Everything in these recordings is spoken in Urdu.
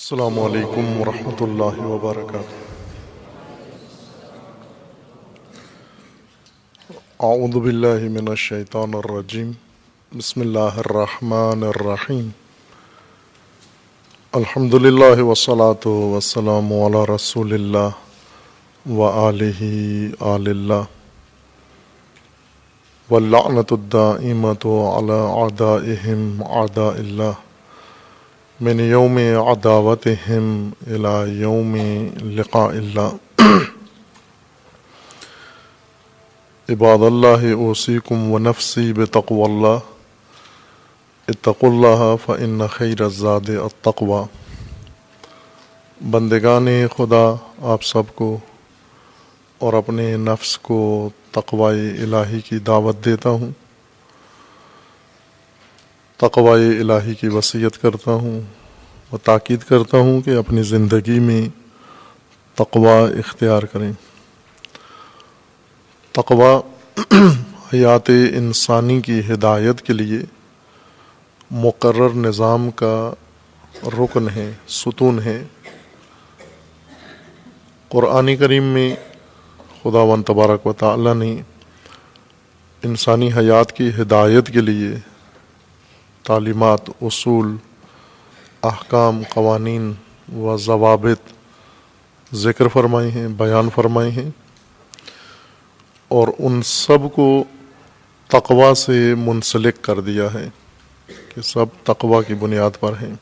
السلام علیکم ورحمۃ اللہ وبرکاتہ۔ اعوذ باللہ من الشیطان الرجیم، بسم اللہ الرحمن الرحیم۔ الحمد للہ والصلاۃ والسلام علی رسول اللہ وآلہ آل اللہ، واللعنۃ الدائمۃ علی اعدائہم اعداء اللہ، من یوم عداوتہم الی یوم لقاء اللہ۔ عباد اللہ اوصیکم ونفسی بتقوی اللہ، اتقوا اللہ فإن خیر الزاد التقوی۔ بندگان خدا، آپ سب کو اور اپنے نفس کو تقوی الہی کی دعوت دیتا ہوں، تقوی الہی کی وصیت کرتا ہوں و تاکید کرتا ہوں کہ اپنی زندگی میں تقوی اختیار کریں۔ تقوی حیات انسانی کی ہدایت کے لیے مقرر نظام کا رکن ہے، ستون ہے۔ قرآن کریم میں خداوند تبارک و تعالی نے انسانی حیات کی ہدایت کے لیے تعلیمات، اصول، احکام، قوانین و ضوابط ذکر فرمائے ہیں، بیان فرمائے ہیں، اور ان سب کو تقوی سے منسلک کر دیا ہے کہ سب تقوی کی بنیاد پر ہیں۔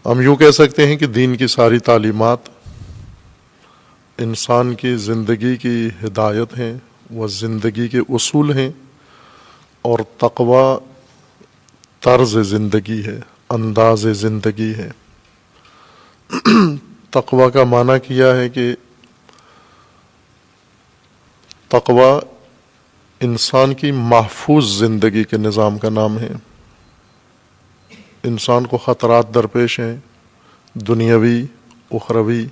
ہم یوں کہہ سکتے ہیں کہ دین کی ساری تعلیمات انسان کی زندگی کی ہدایت ہیں، وہ زندگی کے اصول ہیں، اور تقوی طرز زندگی ہے، انداز زندگی ہے۔ تقوی کا معنی کیا ہے کہ تقوی انسان کی محفوظ زندگی کے نظام کا نام ہے۔ انسان کو خطرات درپیش ہیں، دنیاوی، اخروی،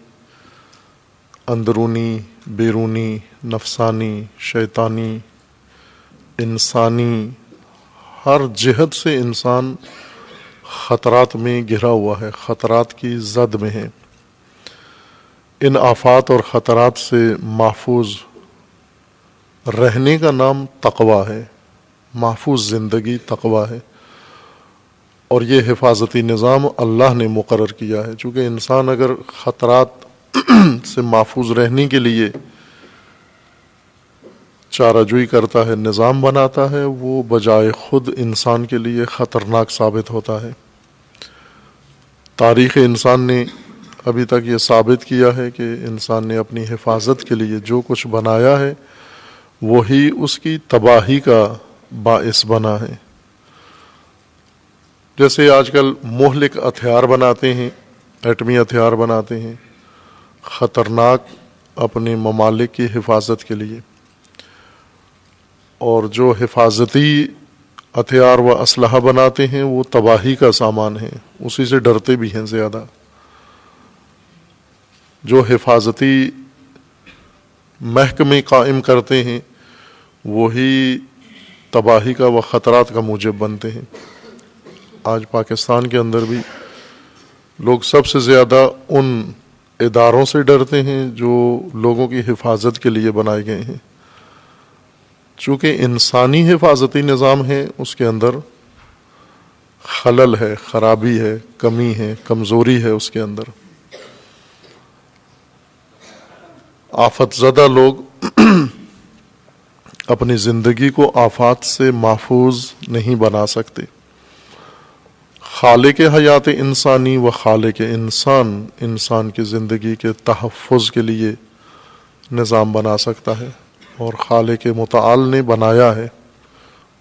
اندرونی، بیرونی، نفسانی، شیطانی، انسانی، ہر جہت سے انسان خطرات میں گھرا ہوا ہے، خطرات کی زد میں ہے۔ ان آفات اور خطرات سے محفوظ رہنے کا نام تقوی ہے، محفوظ زندگی تقوی ہے، اور یہ حفاظتی نظام اللہ نے مقرر کیا ہے۔ چونکہ انسان اگر خطرات سے محفوظ رہنے کے لیے چارہ جوئی کرتا ہے، نظام بناتا ہے، وہ بجائے خود انسان کے لیے خطرناک ثابت ہوتا ہے۔ تاریخ انسان نے ابھی تک یہ ثابت کیا ہے کہ انسان نے اپنی حفاظت کے لیے جو کچھ بنایا ہے وہی اس کی تباہی کا باعث بنا ہے۔ جیسے آج کل مہلک ہتھیار بناتے ہیں، ایٹمی ہتھیار بناتے ہیں، خطرناک اپنے ممالک کی حفاظت کے لیے، اور جو حفاظتی ہتھیار و اسلحہ بناتے ہیں وہ تباہی کا سامان ہے، اسی سے ڈرتے بھی ہیں زیادہ۔ جو حفاظتی محکمے قائم کرتے ہیں وہی تباہی کا و خطرات کا موجب بنتے ہیں۔ آج پاکستان کے اندر بھی لوگ سب سے زیادہ ان اداروں سے ڈرتے ہیں جو لوگوں کی حفاظت کے لیے بنائے گئے ہیں۔ چونکہ انسانی حفاظتی نظام ہے، اس کے اندر خلل ہے، خرابی ہے، کمی ہے، کمزوری ہے اس کے اندر۔ آفت زدہ لوگ اپنی زندگی کو آفات سے محفوظ نہیں بنا سکتے۔ خالق حیات انسانی و خالق انسان کی زندگی کے تحفظ کے لیے نظام بنا سکتا ہے، اور خالق متعال نے بنایا ہے،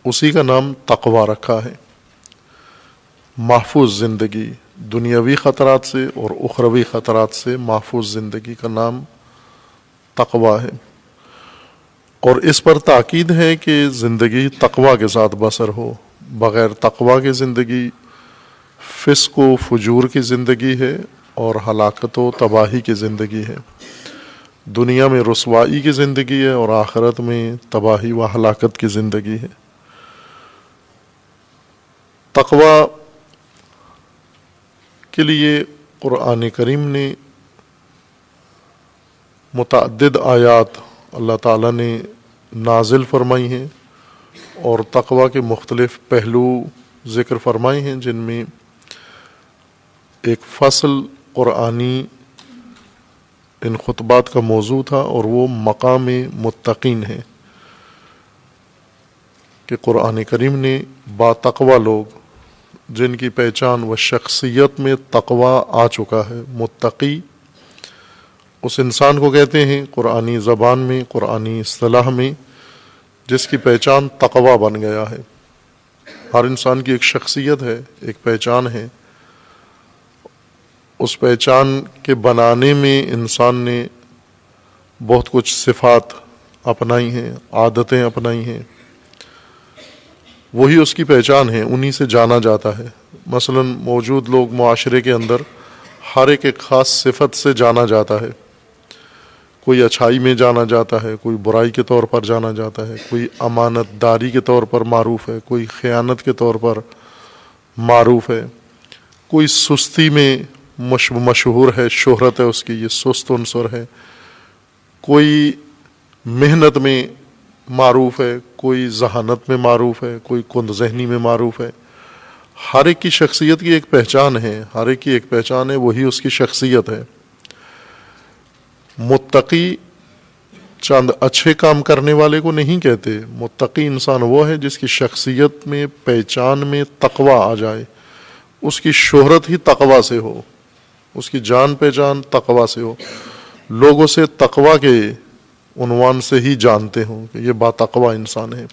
اسی کا نام تقوی رکھا ہے۔ محفوظ زندگی، دنیاوی خطرات سے اور اخروی خطرات سے محفوظ زندگی کا نام تقوی ہے، اور اس پر تاکید ہے کہ زندگی تقوی کے ساتھ بسر ہو۔ بغیر تقوی کی زندگی فسق و فجور کی زندگی ہے اور ہلاکت و تباہی کی زندگی ہے۔ دنیا میں رسوائی کی زندگی ہے اور آخرت میں تباہی و ہلاکت کی زندگی ہے۔ تقوی کے لیے قرآن کریم نے متعدد آیات اللہ تعالیٰ نے نازل فرمائی ہیں اور تقویٰ کے مختلف پہلو ذکر فرمائے ہیں، جن میں ایک فصل قرآنی ان خطبات کا موضوع تھا، اور وہ مقام متقین ہے کہ قرآن کریم نے با تقویٰ لوگ جن کی پہچان و شخصیت میں تقویٰ آ چکا ہے، متقی اس انسان کو کہتے ہیں قرآنی زبان میں، قرآنی اصطلاح میں، جس کی پہچان تقویٰ بن گیا ہے۔ ہر انسان کی ایک شخصیت ہے، ایک پہچان ہے، اس پہچان کے بنانے میں انسان نے بہت کچھ صفات اپنائی ہیں، عادتیں اپنائی ہیں، وہی اس کی پہچان ہے، انہی سے جانا جاتا ہے۔ مثلا موجود لوگ معاشرے کے اندر ہر ایک خاص صفت سے جانا جاتا ہے، کوئی اچھائی میں جانا جاتا ہے، کوئی برائی کے طور پر جانا جاتا ہے، کوئی امانت داری کے طور پر معروف ہے، کوئی خیانت کے طور پر معروف ہے، کوئی سستی میں مشہور ہے، شہرت ہے اس کی، یہ سست عنصر ہے، کوئی محنت میں معروف ہے، کوئی ذہانت میں معروف ہے، کوئی کند ذہنی میں معروف ہے۔ ہر ایک کی شخصیت کی ایک پہچان ہے، ہر ایک کی ایک پہچان ہے، وہی اس کی شخصیت ہے۔ متقی چند اچھے کام کرنے والے کو نہیں کہتے، متقی انسان وہ ہے جس کی شخصیت میں، پہچان میں تقویٰ آ جائے، اس کی شہرت ہی تقویٰ سے ہو، اس کی جان پہچان تقویٰ سے ہو، لوگ اسے تقویٰ کے عنوان سے ہی جانتے ہوں کہ یہ با تقویٰ انسان ہے۔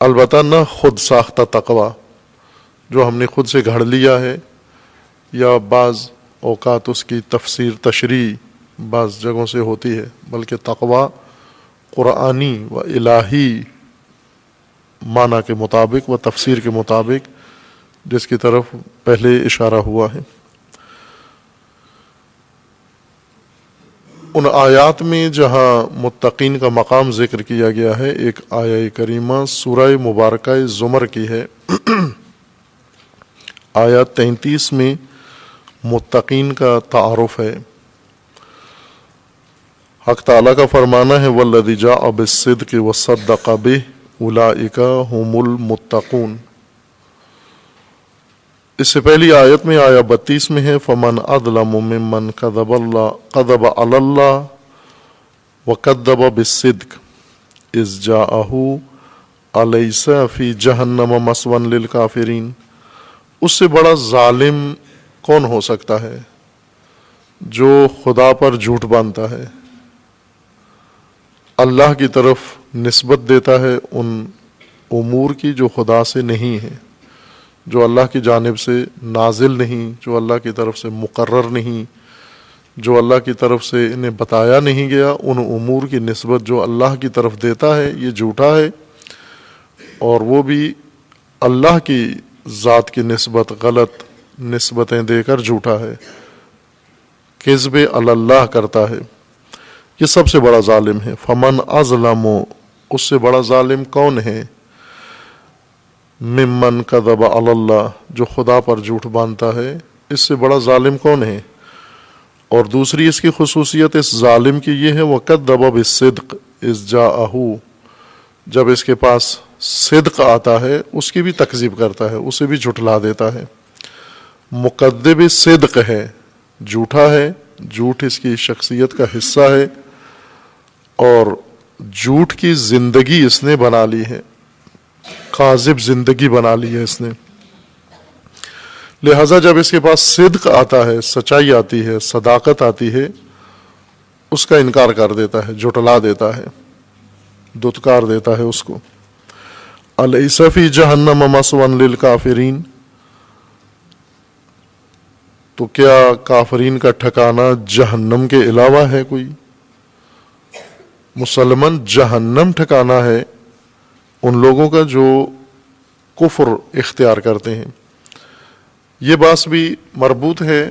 البتہ نہ خود ساختہ تقویٰ جو ہم نے خود سے گھڑ لیا ہے، یا بعض اوقات اس کی تفسیر تشریح بعض جگہوں سے ہوتی ہے، بلکہ تقویٰ قرآنی و الہی معنی کے مطابق و تفسیر کے مطابق، جس کی طرف پہلے اشارہ ہوا ہے۔ ان آیات میں جہاں متقین کا مقام ذکر کیا گیا ہے، ایک آیہ کریمہ سورہ مبارکہ زمر کی ہے، آیت 33 میں متقین کا تعارف ہے۔ حق تعالیٰ کا فرمانا ہے وَالَّذِي جَاءَ بِالصِّدْقِ وَصَدَّقَ بِهِ أُولَٰئِكَ هُمُ الْمُتَّقُونَ۔ اس سے پہلی آیت میں آیہ 32 میں ہے فَمَنْ أَظْلَمُ مِمَّنْ كَذَبَ عَلَى اللَّهِ وَكَذَّبَ بِالصِّدْقِ إِذْ جَاءَهُ أَلَيْسَ فِي جَهَنَّمَ مَثْوًى لِلْكَافِرِينَ۔ اس سے بڑا ظالم کون ہو سکتا ہے جو خدا پر جھوٹ باندھتا ہے، اللہ کی طرف نسبت دیتا ہے ان امور کی جو خدا سے نہیں ہے، جو اللہ کی جانب سے نازل نہیں، جو اللہ کی طرف سے مقرر نہیں، جو اللہ کی طرف سے انہیں بتایا نہیں گیا، ان امور کی نسبت جو اللہ کی طرف دیتا ہے یہ جھوٹا ہے، اور وہ بھی اللہ کی ذات کی نسبت غلط نسبتیں دے کر جھوٹا ہے، کذب علی اللہ کرتا ہے، یہ سب سے بڑا ظالم ہے۔ فمن اظلم، اس سے بڑا ظالم کون ہے، ممن کذب علی اللہ، جو خدا پر جھوٹ باندھتا ہے، اس سے بڑا ظالم کون ہے۔ اور دوسری اس کی خصوصیت اس ظالم کی یہ ہے وَكَذَّبَ بِالصِّدْقِ إِذْ جَاءَهُ، جب اس کے پاس صدق آتا ہے اس کی بھی تکذیب کرتا ہے، اسے بھی جھٹلا دیتا ہے۔ مکذب صدق ہے، جھوٹا ہے، جھوٹ اس کی شخصیت کا حصہ ہے، اور جھوٹ کی زندگی اس نے بنا لی ہے، کاذب زندگی بنا لی ہے اس نے۔ لہذا جب اس کے پاس صدق آتا ہے، سچائی آتی ہے، صداقت آتی ہے، اس کا انکار کر دیتا ہے، جھٹلا دیتا ہے، دھتکار دیتا ہے اس کو۔ الیس فی جہنم مثوی للکافرین، تو کیا کافرین کا ٹھکانہ جہنم کے علاوہ ہے کوئی؟ مسلمان جہنم ٹھکانہ ہے ان لوگوں کا جو کفر اختیار کرتے ہیں۔ یہ بات بھی مربوط ہے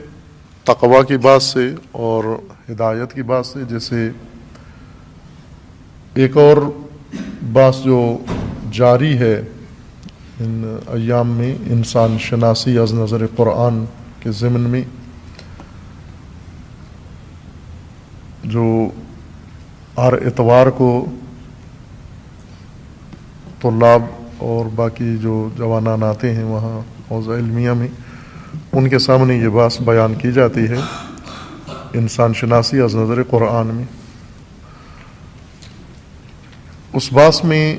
تقوی کی بات سے اور ہدایت کی بات سے، جیسے ایک اور بات جو جاری ہے ان ایام میں، انسان شناسی از نظر قرآن کے ضمن میں جو ہر اتوار کو طلاب اور باقی جو جوانان آتے ہیں وہاں حوزہ علمیہ میں، ان کے سامنے یہ بات بیان کی جاتی ہے انسان شناسی از نظر قرآن میں. اس بات میں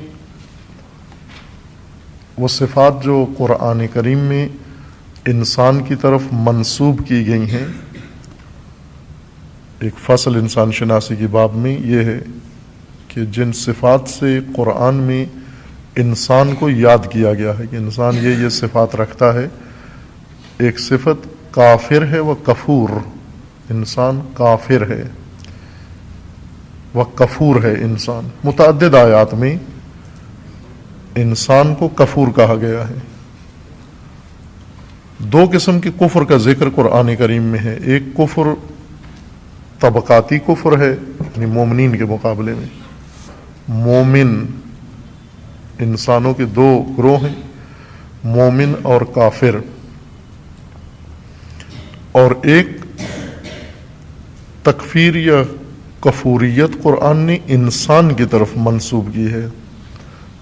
وہ صفات جو قرآن کریم میں انسان کی طرف منسوب کی گئی ہیں، ایک فصل انسان شناسی کی باب میں یہ ہے کہ جن صفات سے قرآن میں انسان کو یاد کیا گیا ہے کہ انسان یہ صفات رکھتا ہے. ایک صفت کافر ہے وہ کفور، انسان کافر ہے وہ کفور ہے. انسان متعدد آیات میں انسان کو کفور کہا گیا ہے. دو قسم کے کفر کا ذکر قرآن کریم میں ہے. ایک کفر طبقاتی کفر ہے، یعنی مومنین کے مقابلے میں. مومن انسانوں کے دو گروہ ہیں، مومن اور کافر. اور ایک تکفیر یا کفوریت قرآن نے انسان کی طرف منسوب کی ہے،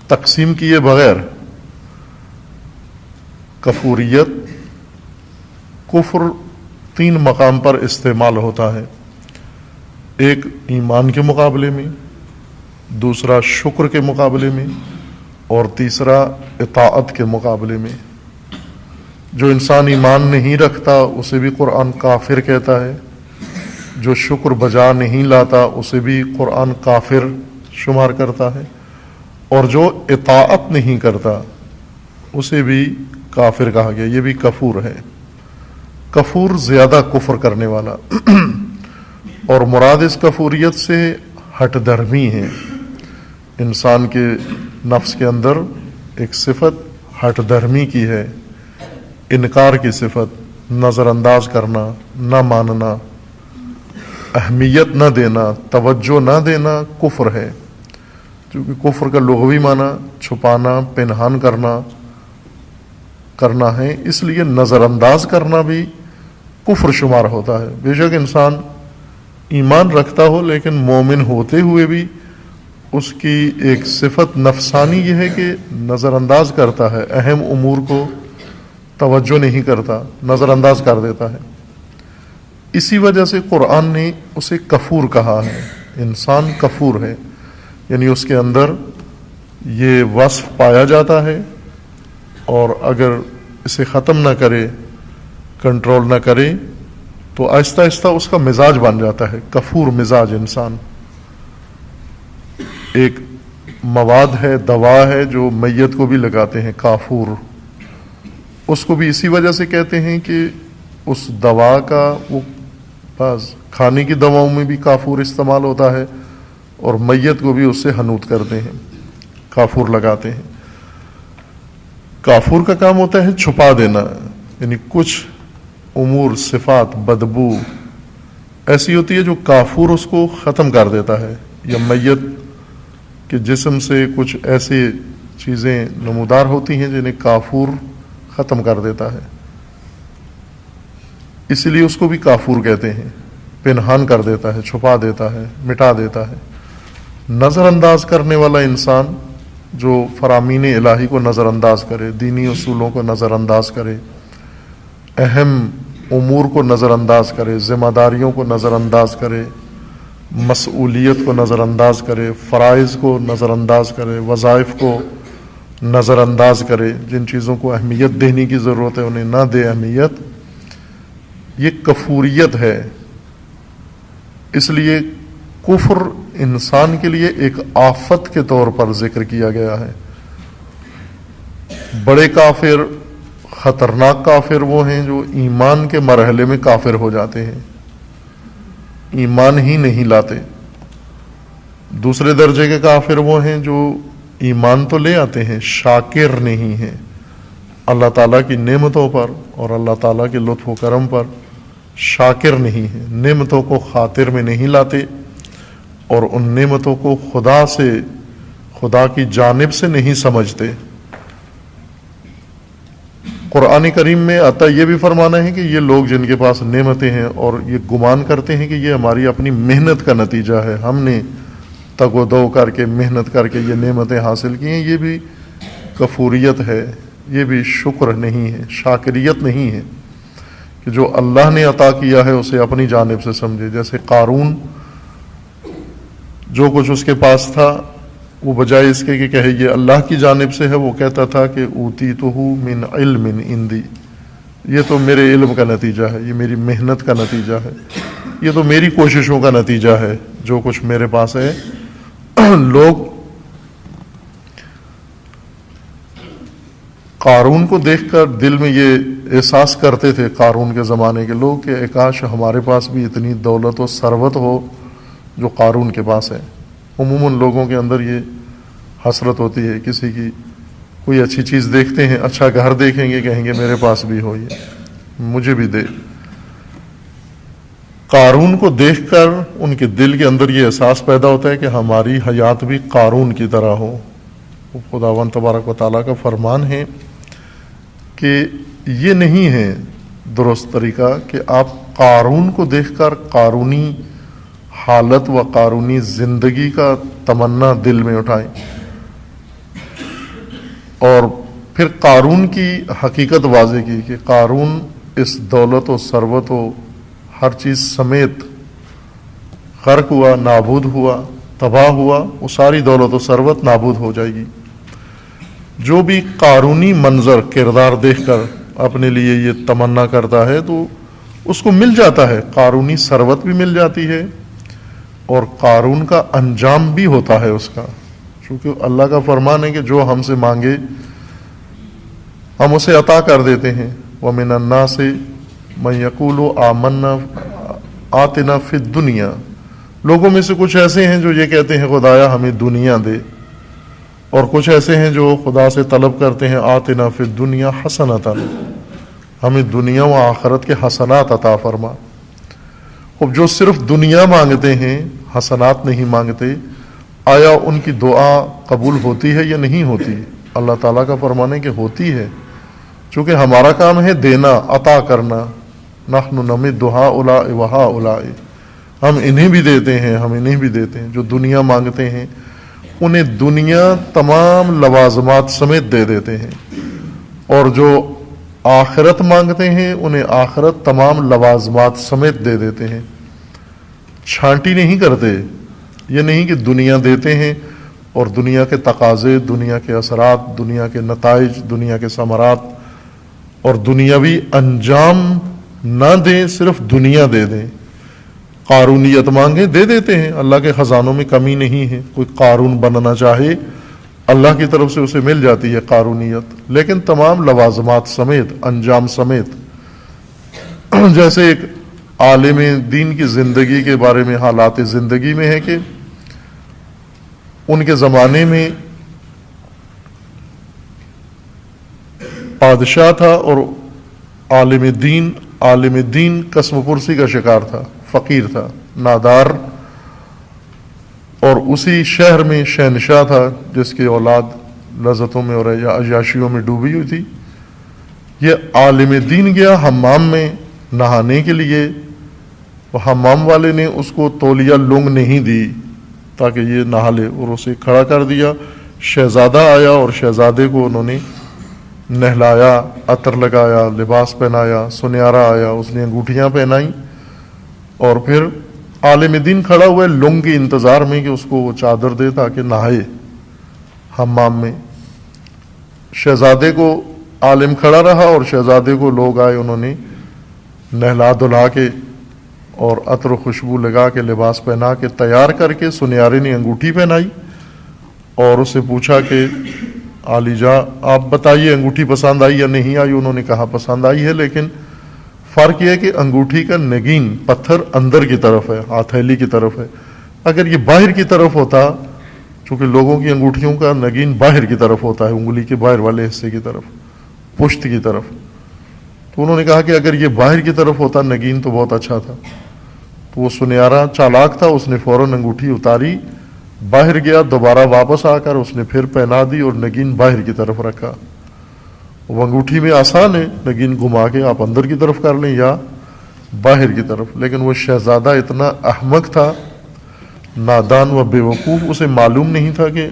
تقسیم کیے بغیر. کفوریت کفر 3 مقام پر استعمال ہوتا ہے. ایک ایمان کے مقابلے میں، دوسرا شکر کے مقابلے میں، اور تیسرا اطاعت کے مقابلے میں. جو انسان ایمان نہیں رکھتا اسے بھی قرآن کافر کہتا ہے، جو شکر بجا نہیں لاتا اسے بھی قرآن کافر شمار کرتا ہے، اور جو اطاعت نہیں کرتا اسے بھی کافر کہا گیا. یہ بھی کفور ہے. کفور زیادہ کفر کرنے والا. اور مراد اس کفوریت سے ہٹ درمی ہے. انسان کے نفس کے اندر ایک صفت ہٹ درمی کی ہے، انکار کی صفت، نظر انداز کرنا، نہ ماننا، اہمیت نہ دینا، توجہ نہ دینا کفر ہے. کیونکہ کفر کا لغوی معنی چھپانا، پنہان کرنا ہے، اس لیے نظر انداز کرنا بھی کفر شمار ہوتا ہے. بے شک انسان ایمان رکھتا ہو لیکن مومن ہوتے ہوئے بھی اس کی ایک صفت نفسانی یہ ہے کہ نظر انداز کرتا ہے، اہم امور کو توجہ نہیں کرتا، نظر انداز کر دیتا ہے. اسی وجہ سے قرآن نے اسے کفور کہا ہے. انسان کفور ہے، یعنی اس کے اندر یہ وصف پایا جاتا ہے، اور اگر اسے ختم نہ کرے، کنٹرول نہ کرے، تو آہستہ آہستہ اس کا مزاج بن جاتا ہے کفور مزاج. انسان ایک مواد ہے، دوا ہے جو میت کو بھی لگاتے ہیں، کافور. اس کو بھی اسی وجہ سے کہتے ہیں کہ اس دوا کا وہ بعض کھانے کی دواؤں میں بھی کافور استعمال ہوتا ہے، اور میت کو بھی اس سے حنوط کرتے ہیں، کافور لگاتے ہیں. کافور کا کام ہوتا ہے چھپا دینا، یعنی کچھ امور، صفات، بدبو ایسی ہوتی ہے جو کافور اس کو ختم کر دیتا ہے، یا میت کے جسم سے کچھ ایسی چیزیں نمودار ہوتی ہیں جنہیں کافور ختم کر دیتا ہے. اس لیے اس کو بھی کافور کہتے ہیں. پنہان کر دیتا ہے، چھپا دیتا ہے، مٹا دیتا ہے. نظر انداز کرنے والا انسان جو فرامین الہی کو نظر انداز کرے، دینی اصولوں کو نظر انداز کرے، اہم امور کو نظر انداز کرے، ذمہ داریوں کو نظر انداز کرے، مسئولیت کو نظر انداز کرے، فرائض کو نظر انداز کرے، وظائف کو نظر انداز کرے، جن چیزوں کو اہمیت دینے کی ضرورت ہے انہیں نہ دے اہمیت، یہ کفوریت ہے. اس لیے کفر انسان کے لیے ایک آفت کے طور پر ذکر کیا گیا ہے. بڑے کافر، خطرناک کافر وہ ہیں جو ایمان کے مرحلے میں کافر ہو جاتے ہیں، ایمان ہی نہیں لاتے. دوسرے درجے کے کافر وہ ہیں جو ایمان تو لے آتے ہیں، شاکر نہیں ہیں اللہ تعالیٰ کی نعمتوں پر اور اللہ تعالیٰ کے لطف و کرم پر، شاکر نہیں ہیں، نعمتوں کو خاطر میں نہیں لاتے، اور ان نعمتوں کو خدا کی جانب سے نہیں سمجھتے. قرآن کریم میں آتا یہ بھی فرمانا ہے کہ یہ لوگ جن کے پاس نعمتیں ہیں اور یہ گمان کرتے ہیں کہ یہ ہماری اپنی محنت کا نتیجہ ہے، ہم نے تگ و دو کر کے محنت کر کے یہ نعمتیں حاصل کی ہیں، یہ بھی کفوریت ہے، یہ بھی شکر نہیں ہے، شاکریت نہیں ہے کہ جو اللہ نے عطا کیا ہے اسے اپنی جانب سے سمجھے۔ جیسے قارون جو کچھ اس کے پاس تھا وہ بجائے اس کے کہ کہے یہ اللہ کی جانب سے ہے، وہ کہتا تھا کہ اوتیتہ من علم عندی، یہ تو میرے علم کا نتیجہ ہے، یہ میری محنت کا نتیجہ ہے، یہ تو میری کوششوں کا نتیجہ ہے جو کچھ میرے پاس ہے۔ لوگ قارون کو دیکھ کر دل میں یہ احساس کرتے تھے قارون کے زمانے کے لوگ کہ کاش ہمارے پاس بھی اتنی دولت و ثروت ہو جو قارون کے پاس ہے۔ عموماً لوگوں کے اندر یہ حسرت ہوتی ہے، کسی کی کوئی اچھی چیز دیکھتے ہیں، اچھا گھر دیکھیں گے، کہیں گے میرے پاس بھی ہو، یہ مجھے بھی دے۔ قارون کو دیکھ کر ان کے دل کے اندر یہ احساس پیدا ہوتا ہے کہ ہماری حیات بھی قارون کی طرح ہو۔ خداوند تبارک و تعالیٰ کا فرمان ہے کہ یہ نہیں ہے درست طریقہ کہ آپ قارون کو دیکھ کر قارونی حالت و قارونی زندگی کا تمنا دل میں اٹھائیں اور پھر قارون کی حقیقت واضح کی کہ قارون اس دولت و ثروت و ہر چیز سمیت غرق ہوا، نابود ہوا، تباہ ہوا، وہ ساری دولت و ثروت نابود ہو جائے گی۔ جو بھی قارونی منظر کردار دیکھ کر اپنے لیے یہ تمنا کرتا ہے تو اس کو مل جاتا ہے، قارونی ثروت بھی مل جاتی ہے اور قارون کا انجام بھی ہوتا ہے اس کا، چونکہ اللہ کا فرمان ہے کہ جو ہم سے مانگے ہم اسے عطا کر دیتے ہیں۔ وَمِنَ النَّاسِ مَن يَقُولُ آمَنَّا آتِنَا فِي الدُّنْيَا، لوگوں میں سے کچھ ایسے ہیں جو یہ کہتے ہیں خدایا ہمیں دنیا دے، اور کچھ ایسے ہیں جو خدا سے طلب کرتے ہیں آتنا فی الدنیا حسنۃ، ہمیں دنیا و آخرت کے حسنات عطا فرما۔ اب جو صرف دنیا مانگتے ہیں، حسنات نہیں مانگتے، آیا ان کی دعا قبول ہوتی ہے یا نہیں ہوتی؟ اللہ تعالیٰ کا فرمان ہے کہ ہوتی ہے، چونکہ ہمارا کام ہے دینا، عطا کرنا۔ نحن نمد ہؤلاء وہؤلاء، ہم انہیں بھی دیتے ہیں، ہم انہیں بھی دیتے ہیں۔ جو دنیا مانگتے ہیں انہیں دنیا تمام لوازمات سمیت دے دیتے ہیں، اور جو آخرت مانگتے ہیں انہیں آخرت تمام لوازمات سمیت دے دیتے ہیں۔ چھانٹی نہیں کرتے، یہ نہیں کہ دنیا دیتے ہیں اور دنیا کے تقاضے، دنیا کے اثرات، دنیا کے نتائج، دنیا کے ثمرات اور دنیاوی انجام نہ دیں، صرف دنیا دے دیں۔ قارونیت مانگے دے دیتے ہیں، اللہ کے خزانوں میں کمی نہیں ہے۔ کوئی قارون بننا چاہے اللہ کی طرف سے اسے مل جاتی ہے قارونیت، لیکن تمام لوازمات سمیت، انجام سمیت۔ جیسے ایک عالم دین کی زندگی کے بارے میں حالات زندگی میں ہے کہ ان کے زمانے میں بادشاہ تھا اور عالم دین قسم پرسی کا شکار تھا، فقیر تھا، نادار، اور اسی شہر میں شہنشاہ تھا جس کی اولاد لذتوں میں اور عیاشیوں میں ڈوبی ہوئی تھی۔ یہ عالم دین گیا حمام میں نہانے کے لیے، وہ حمام والے نے اس کو تولیہ لنگ نہیں دی تاکہ یہ نہا لے، اور اسے کھڑا کر دیا۔ شہزادہ آیا اور شہزادے کو انہوں نے نہلایا، عطر لگایا، لباس پہنایا۔ سنیارا آیا، اس نے انگوٹھیاں پہنائیں، اور پھر عالم دین کھڑا ہوا ہے لنگ کے انتظار میں کہ اس کو وہ چادر دے تاکہ نہائے حمام میں۔ شہزادے کو عالم کھڑا رہا اور شہزادے کو لوگ آئے، انہوں نے نہلا دھلا کے اور عطر و خوشبو لگا کے لباس پہنا کے تیار کر کے سنیارے نے انگوٹھی پہنائی اور اس سے پوچھا کہ عالی جاں آپ بتائیے انگوٹھی پسند آئی یا نہیں آئی؟ انہوں نے کہا پسند آئی ہے، لیکن فرق یہ ہے کہ انگوٹھی کا نگین پتھر اندر کی طرف ہے، ہتھیلی کی طرف ہے۔ اگر یہ باہر کی طرف ہوتا، چونکہ لوگوں کی انگوٹھیوں کا نگین باہر کی طرف ہوتا ہے، انگلی کے باہر والے حصے کی طرف، پشت کی طرف، تو انہوں نے کہا کہ اگر یہ باہر کی طرف ہوتا نگین تو بہت اچھا تھا۔ تو وہ سنیارا چالاک تھا، اس نے فوراً انگوٹھی اتاری، باہر گیا، دوبارہ واپس آ کر اس نے پھر پہنا دی اور نگین باہر کی طرف رکھا۔ وہ انگوٹھی میں آسان ہے، نگین گھما کے آپ اندر کی طرف کر لیں یا باہر کی طرف، لیکن وہ شہزادہ اتنا احمق تھا، نادان و بے وقوف، اسے معلوم نہیں تھا کہ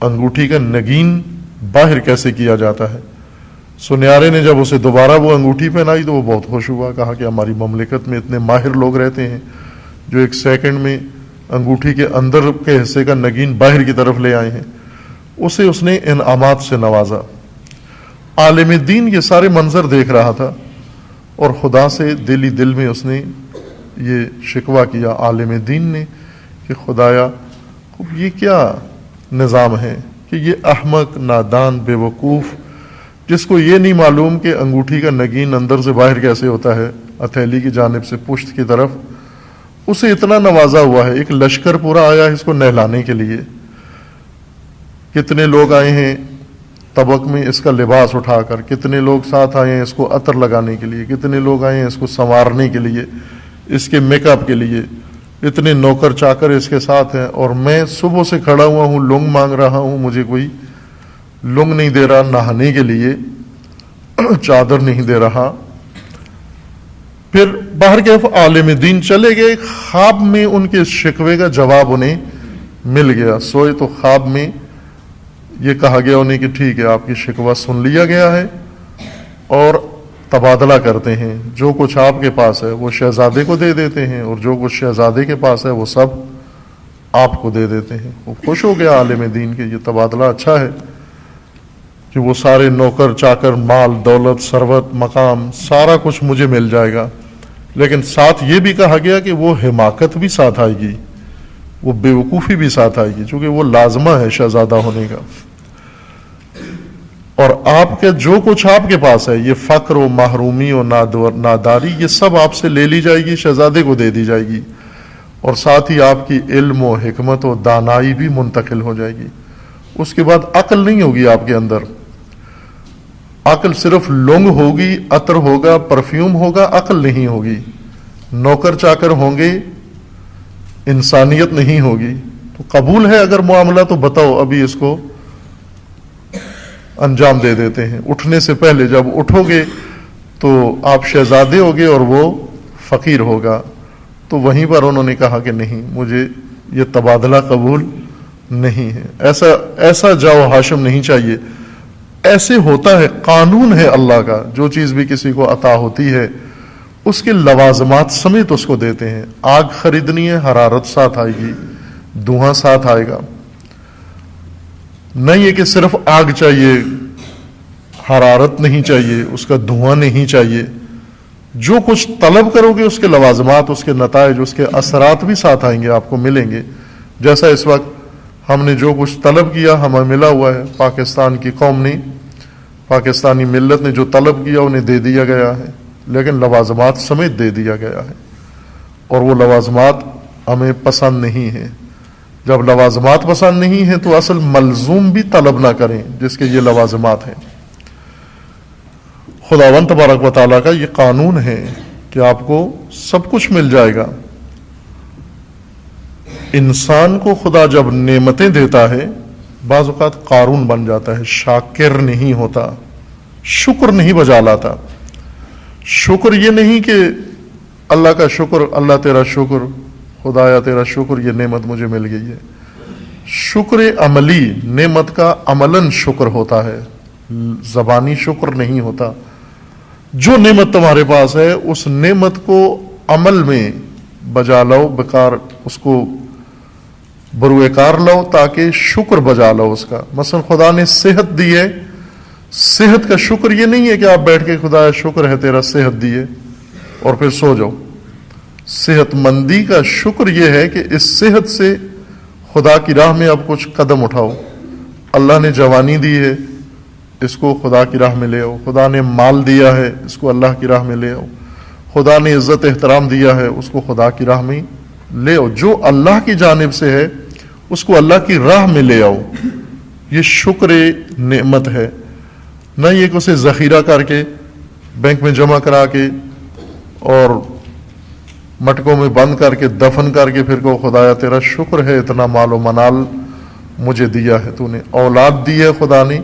انگوٹھی کا نگین باہر کیسے کیا جاتا ہے۔ سنیارے نے جب اسے دوبارہ وہ انگوٹھی پہنائی تو وہ بہت خوش ہوا، کہا کہ ہماری مملکت میں اتنے ماہر لوگ رہتے ہیں جو ایک سیکنڈ میں انگوٹھی کے اندر کے حصے کا نگین باہر کی طرف لے آئے ہیں۔ اسے اس نے انعامات سے نوازا۔ عالم دین یہ سارے منظر دیکھ رہا تھا اور خدا سے دل ہی دل میں اس نے یہ شکوہ کیا عالم دین نے کہ خدایا یہ کیا نظام ہے کہ یہ احمق، نادان، بے وقوف، جس کو یہ نہیں معلوم کہ انگوٹھی کا نگین اندر سے باہر کیسے ہوتا ہے ہتھیلی کی جانب سے پشت کی طرف، اسے اتنا نوازا ہوا ہے۔ ایک لشکر پورا آیا اس کو نہلانے کے لیے، کتنے لوگ آئے ہیں طبق میں اس کا لباس اٹھا کر، کتنے لوگ ساتھ آئے ہیں اس کو عطر لگانے کے لیے، کتنے لوگ آئے ہیں اس کو سنوارنے کے لیے، اس کے میک اپ کے لیے، اتنے نوکر چاکر اس کے ساتھ ہیں، اور میں صبح سے کھڑا ہوا ہوں، لنگ مانگ رہا ہوں، مجھے کوئی لنگ نہیں دے رہا نہانے کے لیے، چادر نہیں دے رہا۔ پھر باہر کے عالم دین چلے گئے، خواب میں ان کے شکوے کا جواب انہیں مل گیا۔ سوئے تو خواب میں یہ کہا گیا انہیں کہ ٹھیک ہے آپ کی شکوہ سن لیا گیا ہے اور تبادلہ کرتے ہیں، جو کچھ آپ کے پاس ہے وہ شہزادے کو دے دیتے ہیں اور جو کچھ شہزادے کے پاس ہے وہ سب آپ کو دے دیتے ہیں۔ وہ خوش ہو گیا عالم دین کہ یہ تبادلہ اچھا ہے کہ وہ سارے نوکر چاکر، مال دولت، ثروت، مقام، سارا کچھ مجھے مل جائے گا، لیکن ساتھ یہ بھی کہا گیا کہ وہ حماقت بھی ساتھ آئے گی، وہ بے وقوفی بھی ساتھ آئے گی، چونکہ وہ لازمہ ہے شہزادہ ہونے کا۔ اور آپ کے جو کچھ آپ کے پاس ہے، یہ فقر و محرومی و ناداری، یہ سب آپ سے لے لی جائے گی، شہزادے کو دے دی جائے گی، اور ساتھ ہی آپ کی علم و حکمت و دانائی بھی منتقل ہو جائے گی۔ اس کے بعد عقل نہیں ہوگی آپ کے اندر، عقل صرف لنگ ہوگی، عطر ہوگا، پرفیوم ہوگا، عقل نہیں ہوگی۔ نوکر چاکر ہوں گے، انسانیت نہیں ہوگی۔ تو قبول ہے اگر معاملہ تو بتاؤ، ابھی اس کو انجام دے دیتے ہیں۔ اٹھنے سے پہلے جب اٹھو گے تو آپ شہزادے ہوگے اور وہ فقیر ہوگا۔ تو وہیں پر انہوں نے کہا کہ نہیں، مجھے یہ تبادلہ قبول نہیں ہے، ایسا جاؤ ہاشم نہیں چاہیے۔ ایسے ہوتا ہے، قانون ہے اللہ کا، جو چیز بھی کسی کو عطا ہوتی ہے اس کے لوازمات سمیت اس کو دیتے ہیں۔ آگ خریدنی ہے، حرارت ساتھ آئے گی، دھواں ساتھ آئے گا، نہیں ہے کہ صرف آگ چاہیے، حرارت نہیں چاہیے، اس کا دھواں نہیں چاہیے۔ جو کچھ طلب کرو گے اس کے لوازمات، اس کے نتائج، اس کے اثرات بھی ساتھ آئیں گے، آپ کو ملیں گے۔ جیسا اس وقت ہم نے جو کچھ طلب کیا ہمیں ملا ہوا ہے، پاکستان کی قوم نے، پاکستانی ملت نے جو طلب کیا انہیں دے دیا گیا ہے، لیکن لوازمات سمیت دے دیا گیا ہے، اور وہ لوازمات ہمیں پسند نہیں ہیں۔ جب لوازمات پسند نہیں ہیں تو اصل ملزوم بھی طلب نہ کریں جس کے یہ لوازمات ہیں۔ خداوند تبارک و تعالیٰ کا یہ قانون ہے کہ آپ کو سب کچھ مل جائے گا۔ انسان کو خدا جب نعمتیں دیتا ہے بعض اوقات قارون بن جاتا ہے، شاکر نہیں ہوتا، شکر نہیں بجا لاتا۔ شکر یہ نہیں کہ اللہ کا شکر، اللہ تیرا شکر، خدایا تیرا شکر یہ نعمت مجھے مل گئی ہے۔ شکر عملی، نعمت کا عملاً شکر ہوتا ہے، زبانی شکر نہیں ہوتا۔ جو نعمت تمہارے پاس ہے اس نعمت کو عمل میں بجا لو، بیکار اس کو بروئے کار لو تاکہ شکر بجا لو اس کا۔ مثلا خدا نے صحت دی ہے، صحت کا شکر یہ نہیں ہے کہ آپ بیٹھ کے خدا شکر ہے تیرا صحت دی ہے اور پھر سو جاؤ۔ صحت مندی کا شکر یہ ہے کہ اس صحت سے خدا کی راہ میں اب کچھ قدم اٹھاؤ۔ اللہ نے جوانی دی ہے، اس کو خدا کی راہ میں لے آؤ۔ خدا نے مال دیا ہے، اس کو اللہ کی راہ میں لے آؤ۔ خدا نے عزت احترام دیا ہے، اس کو خدا کی راہ میں لے آؤ۔ جو اللہ کی جانب سے ہے اس کو اللہ کی راہ میں لے آؤ۔ یہ شکر نعمت ہے، نہ یہ کہ اسے ذخیرہ کر کے بینک میں جمع کرا کے اور مٹکوں میں بند کر کے دفن کر کے پھر کو خدایا تیرا شکر ہے اتنا مال و منال مجھے دیا ہے، تو نے اولاد دی ہے، خدا نے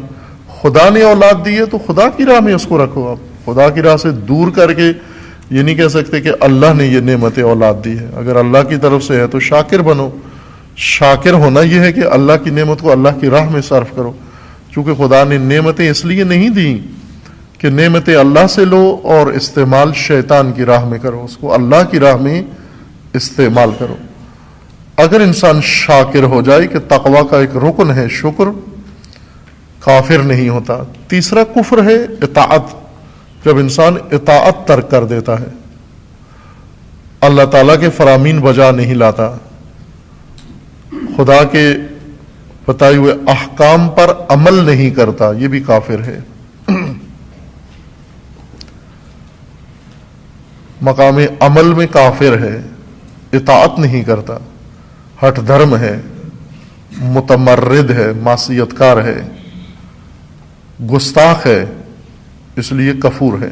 خدا نے اولاد دی ہے تو خدا کی راہ میں اس کو رکھو. آپ خدا کی راہ سے دور کر کے یہ نہیں کہہ سکتے کہ اللہ نے یہ نعمت اولاد دی ہے. اگر اللہ کی طرف سے ہے تو شاکر بنو. شاکر ہونا یہ ہے کہ اللہ کی نعمت کو اللہ کی راہ میں صرف کرو. چونکہ خدا نے نعمتیں اس لیے نہیں دیں کہ نعمتیں اللہ سے لو اور استعمال شیطان کی راہ میں کرو. اس کو اللہ کی راہ میں استعمال کرو. اگر انسان شاکر ہو جائے کہ تقوی کا ایک رکن ہے شکر, کافر نہیں ہوتا. تیسرا کفر ہے اطاعت, جب انسان اطاعت ترک کر دیتا ہے, اللہ تعالیٰ کے فرامین بجا نہیں لاتا, خدا کے بتائے ہوئے احکام پر عمل نہیں کرتا, یہ بھی کافر ہے. مقام عمل میں کافر ہے, اطاعت نہیں کرتا, ہٹ دھرم ہے, متمرد ہے, معصیت کار ہے, گستاخ ہے, اس لیے کفور ہے.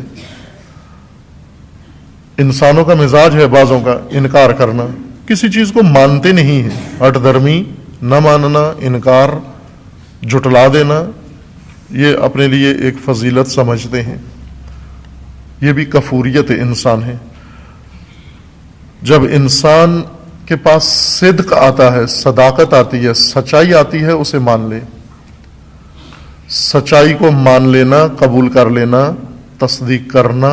انسانوں کا مزاج ہے بعضوں کا انکار کرنا, کسی چیز کو مانتے نہیں ہیں, ہٹ دھرمی, نہ ماننا, انکار, جھٹلا دینا, یہ اپنے لیے ایک فضیلت سمجھتے ہیں. یہ بھی کفوریت انسان ہے. جب انسان کے پاس صدق آتا ہے, صداقت آتی ہے, سچائی آتی ہے, اسے مان لے. سچائی کو مان لینا, قبول کر لینا, تصدیق کرنا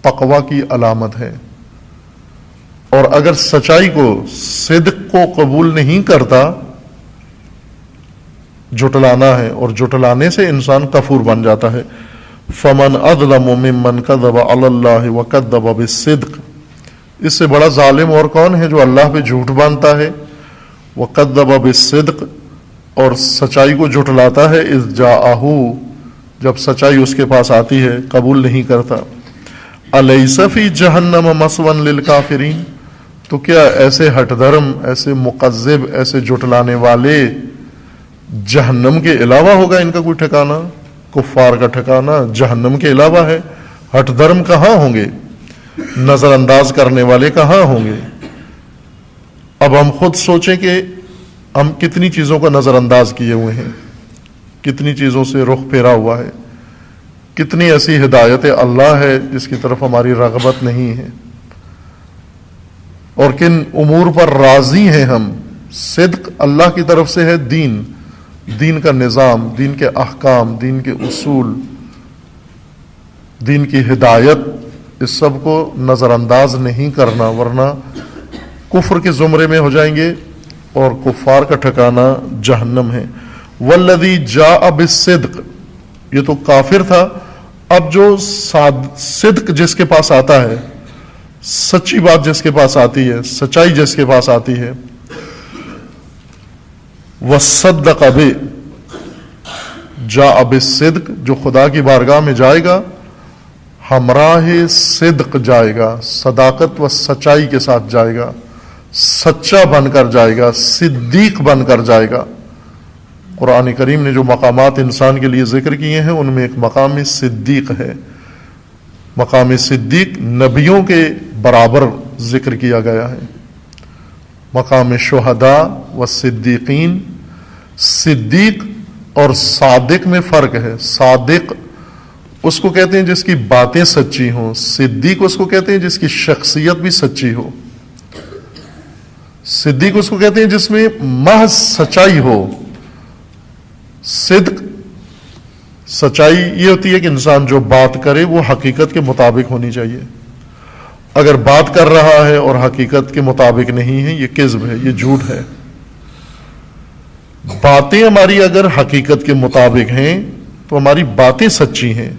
تقوی کی علامت ہے. اور اگر سچائی کو, صدق کو قبول نہیں کرتا, جھٹلانا ہے, اور جھٹلانے سے انسان کفور بن جاتا ہے. فمن اظلم ممن کذب علی اللہ وکذب بالصدق, اس سے بڑا ظالم اور کون ہے جو اللہ پہ جھوٹ باندھتا ہے, وکذب بالصدق, اور سچائی کو جھٹلاتا ہے, اذ جاءہ, جب سچائی اس کے پاس آتی ہے قبول نہیں کرتا. الیس فی جہنم مثوی للکافرین, تو کیا ایسے ہٹ دھرم, ایسے مکذب, ایسے جھٹلانے والے جہنم کے علاوہ ہوگا ان کا کوئی ٹھکانہ؟ کفار کا ٹھکانہ جہنم کے علاوہ ہے. ہٹ دھرم کہاں ہوں گے, نظر انداز کرنے والے کہاں ہوں گے؟ اب ہم خود سوچیں کہ ہم کتنی چیزوں کا نظر انداز کیے ہوئے ہیں, کتنی چیزوں سے رخ پھیرا ہوا ہے, کتنی ایسی ہدایت اللہ ہے جس کی طرف ہماری رغبت نہیں ہے, اور کن امور پر راضی ہیں ہم. صدق اللہ کی طرف سے ہے, دین, دین کا نظام, دین کے احکام, دین کے اصول, دین کی ہدایت, اس سب کو نظر انداز نہیں کرنا, ورنہ کفر کے زمرے میں ہو جائیں گے اور کفار کا ٹھکانہ جہنم ہے. والذی جاء بالصدق, یہ تو کافر تھا. اب جو صدق جس کے پاس آتا ہے, سچی بات جس کے پاس آتی ہے, سچائی جس کے پاس آتی ہے, وصدق بہ, جاء بالصدق, جو خدا کی بارگاہ میں جائے گا ہمراہ صدق جائے گا, صداقت و سچائی کے ساتھ جائے گا, سچا بن کر جائے گا, صدیق بن کر جائے گا. قرآن کریم نے جو مقامات انسان کے لیے ذکر کیے ہیں ان میں ایک مقام صدیق ہے. مقام صدیق نبیوں کے برابر ذکر کیا گیا ہے. مقام شہداء و صدیقین, صدیق اور صادق میں فرق ہے. صادق اس کو کہتے ہیں جس کی باتیں سچی ہوں, صدیق اس کو کہتے ہیں جس کی شخصیت بھی سچی ہو. صدیق اس کو کہتے ہیں جس میں محض سچائی ہو. صدق سچائی یہ ہوتی ہے کہ انسان جو بات کرے وہ حقیقت کے مطابق ہونی چاہیے. اگر بات کر رہا ہے اور حقیقت کے مطابق نہیں ہے, یہ کذب ہے, یہ جھوٹ ہے. باتیں ہماری اگر حقیقت کے مطابق ہیں تو ہماری باتیں سچی ہیں,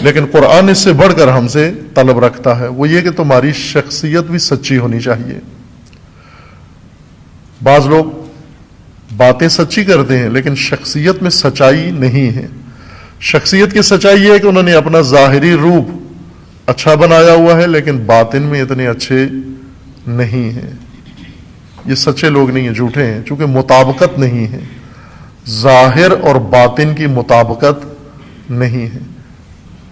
لیکن قرآن اس سے بڑھ کر ہم سے طلب رکھتا ہے, وہ یہ کہ تمہاری شخصیت بھی سچی ہونی چاہیے. بعض لوگ باتیں سچی کرتے ہیں لیکن شخصیت میں سچائی نہیں ہے. شخصیت کی سچائی یہ ہے کہ انہوں نے اپنا ظاہری روپ اچھا بنایا ہوا ہے لیکن باطن میں اتنے اچھے نہیں ہیں. یہ سچے لوگ نہیں ہیں, جھوٹے ہیں, چونکہ مطابقت نہیں ہے, ظاہر اور باطن کی مطابقت نہیں ہے.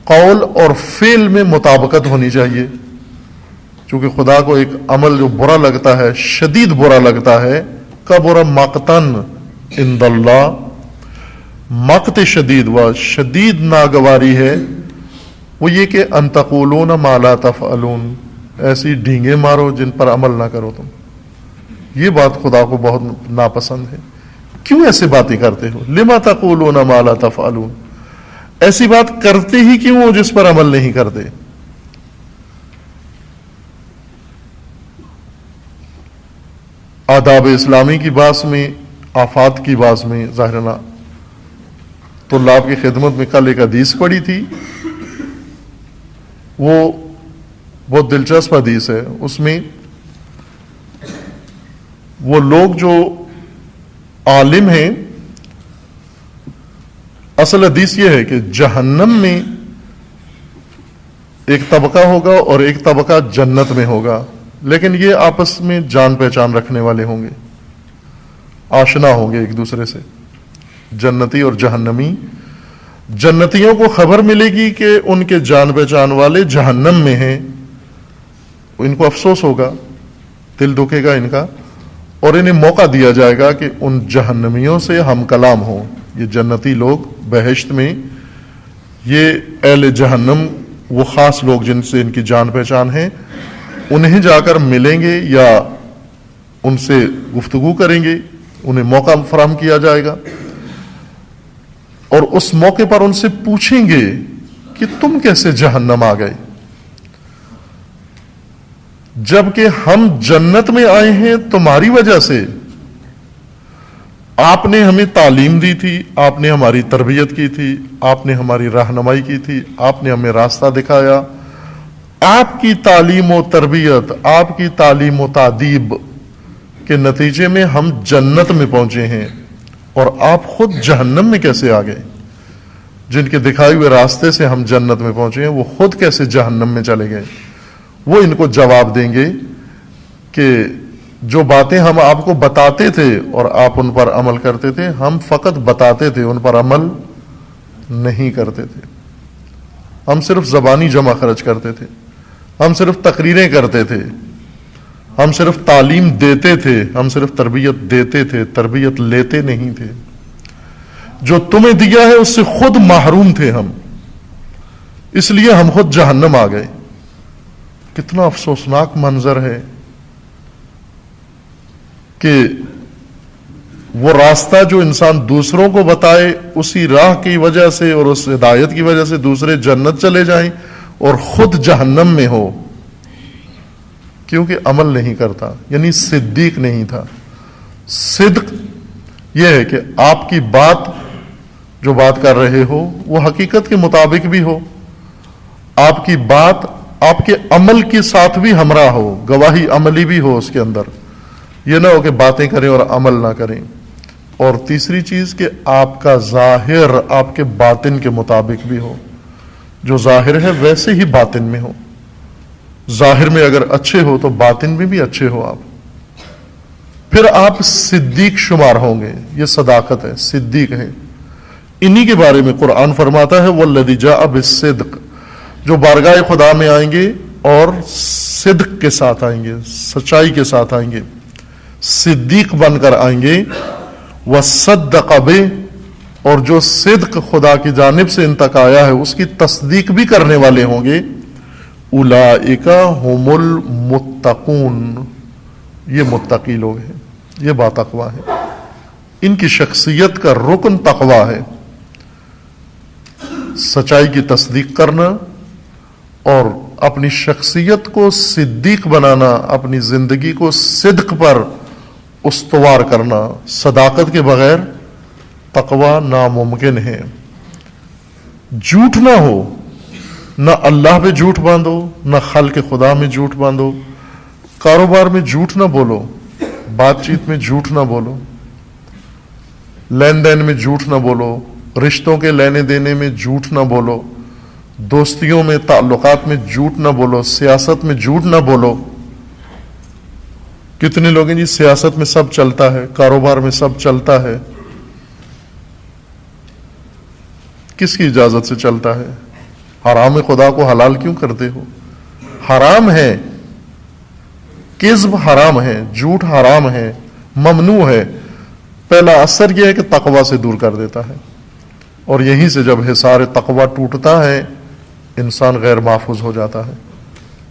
قول اور فعل میں مطابقت ہونی چاہیے, چونکہ خدا کو ایک عمل جو برا لگتا ہے, شدید برا لگتا ہے, کبر مقتن عند اللہ, مقت شدید و شدید ناگواری ہے وہ یہ کہ ان تقولون ما لا تفعلون، ایسی ڈھینگے مارو جن پر عمل نہ کرو تم. یہ بات خدا کو بہت ناپسند ہے. کیوں ایسی باتیں کرتے ہو؟ لما تقولون ما لا تفعلون، ایسی بات کرتے ہی کیوں ہو جس پر عمل نہیں کرتے؟ آداب اسلامی کی باس میں، آفات کی باس میں ظاہرنا طلاب کی خدمت میں کل ایک حدیث پڑھی تھی، وہ بہت دلچسپ حدیث ہے. اس میں وہ لوگ جو عالم ہیں، اصل حدیث یہ ہے کہ جہنم میں ایک طبقہ ہوگا اور ایک طبقہ جنت میں ہوگا، لیکن یہ آپس میں جان پہچان رکھنے والے ہوں گے، آشنا ہوں گے ایک دوسرے سے، جنتی اور جہنمی. جنتیوں کو خبر ملے گی کہ ان کے جان پہچان والے جہنم میں ہیں، ان کو افسوس ہوگا، دل دکھے گا ان کا، اور انہیں موقع دیا جائے گا کہ ان جہنمیوں سے ہم کلام ہوں. یہ جنتی لوگ بہشت میں، یہ اہل جہنم وہ خاص لوگ جن سے ان کی جان پہچان ہے، انہیں جا کر ملیں گے یا ان سے گفتگو کریں گے، انہیں موقع فراہم کیا جائے گا، اور اس موقع پر ان سے پوچھیں گے کہ تم کیسے جہنم آ گئے، جبکہ ہم جنت میں آئے ہیں تمہاری وجہ سے. آپ نے ہمیں تعلیم دی تھی، آپ نے ہماری تربیت کی تھی، آپ نے ہماری رہنمائی کی تھی، آپ نے ہمیں راستہ دکھایا. آپ کی تعلیم و تربیت، آپ کی تعلیم و تعدیب کے نتیجے میں ہم جنت میں پہنچے ہیں، اور آپ خود جہنم میں کیسے آ گئے؟ جن کے دکھائے ہوئے راستے سے ہم جنت میں پہنچے ہیں، وہ خود کیسے جہنم میں چلے گئے؟ وہ ان کو جواب دیں گے کہ جو باتیں ہم آپ کو بتاتے تھے اور آپ ان پر عمل کرتے تھے، ہم فقط بتاتے تھے، ان پر عمل نہیں کرتے تھے. ہم صرف زبانی جمع خرچ کرتے تھے، ہم صرف تقریریں کرتے تھے، ہم صرف تعلیم دیتے تھے، ہم صرف تربیت دیتے تھے، تربیت لیتے نہیں تھے. جو تمہیں دیا ہے اس سے خود محروم تھے ہم، اس لیے ہم خود جہنم آ گئے. کتنا افسوسناک منظر ہے کہ وہ راستہ جو انسان دوسروں کو بتائے، اسی راہ کی وجہ سے اور اس ہدایت کی وجہ سے دوسرے جنت چلے جائیں اور خود جہنم میں ہو، کیونکہ عمل نہیں کرتا، یعنی صدیق نہیں تھا. صدق یہ ہے کہ آپ کی بات جو بات کر رہے ہو وہ حقیقت کے مطابق بھی ہو، آپ کی بات آپ کے عمل کے ساتھ بھی ہمراہ ہو، گواہی عملی بھی ہو اس کے اندر. یہ نہ ہو کہ باتیں کریں اور عمل نہ کریں. اور تیسری چیز کہ آپ کا ظاہر آپ کے باطن کے مطابق بھی ہو، جو ظاہر ہے ویسے ہی باطن میں ہو. ظاہر میں اگر اچھے ہو تو باطن میں بھی اچھے ہو آپ، پھر آپ صدیق شمار ہوں گے. یہ صداقت ہے، صدیق ہے. انہی کے بارے میں قرآن فرماتا ہے وَالَّذِي جَاءَ بِالصِّدْقِ، جو بارگاہ خدا میں آئیں گے اور صدق کے ساتھ آئیں گے، سچائی کے ساتھ آئیں گے، صدیق بن کر آئیں گے. وَصَدَّقَ بِهِ، اور جو صدق خدا کی جانب سے ان تک آیا ہے اس کی تصدیق بھی کرنے والے ہوں گے. اولئک هم المتقون، یہ متقی لوگ ہیں، یہ باتقوا ہے. ان کی شخصیت کا رکن تقوا ہے، سچائی کی تصدیق کرنا اور اپنی شخصیت کو صدیق بنانا، اپنی زندگی کو صدق پر استوار کرنا. صداقت کے بغیر تقوی ناممکن ہے. جھوٹ نہ ہو، نہ اللہ پہ جھوٹ باندھو، نہ خلق خدا میں جھوٹ باندھو. کاروبار میں جھوٹ نہ بولو، بات چیت میں جھوٹ نہ بولو، لین دین میں جھوٹ نہ بولو، رشتوں کے لینے دینے میں جھوٹ نہ بولو، دوستیوں میں تعلقات میں جھوٹ نہ بولو، سیاست میں جھوٹ نہ بولو. کتنے لوگ ہیں جی سیاست میں سب چلتا ہے، کاروبار میں سب چلتا ہے. کس کی اجازت سے چلتا ہے؟ حرام خدا کو حلال کیوں کرتے ہو؟ حرام ہے، کذب حرام ہے، جھوٹ حرام ہے، ممنوع ہے. پہلا اثر یہ ہے کہ تقوی سے دور کر دیتا ہے. اور یہیں سے جب حصار تقوی ٹوٹتا ہے انسان غیر محفوظ ہو جاتا ہے.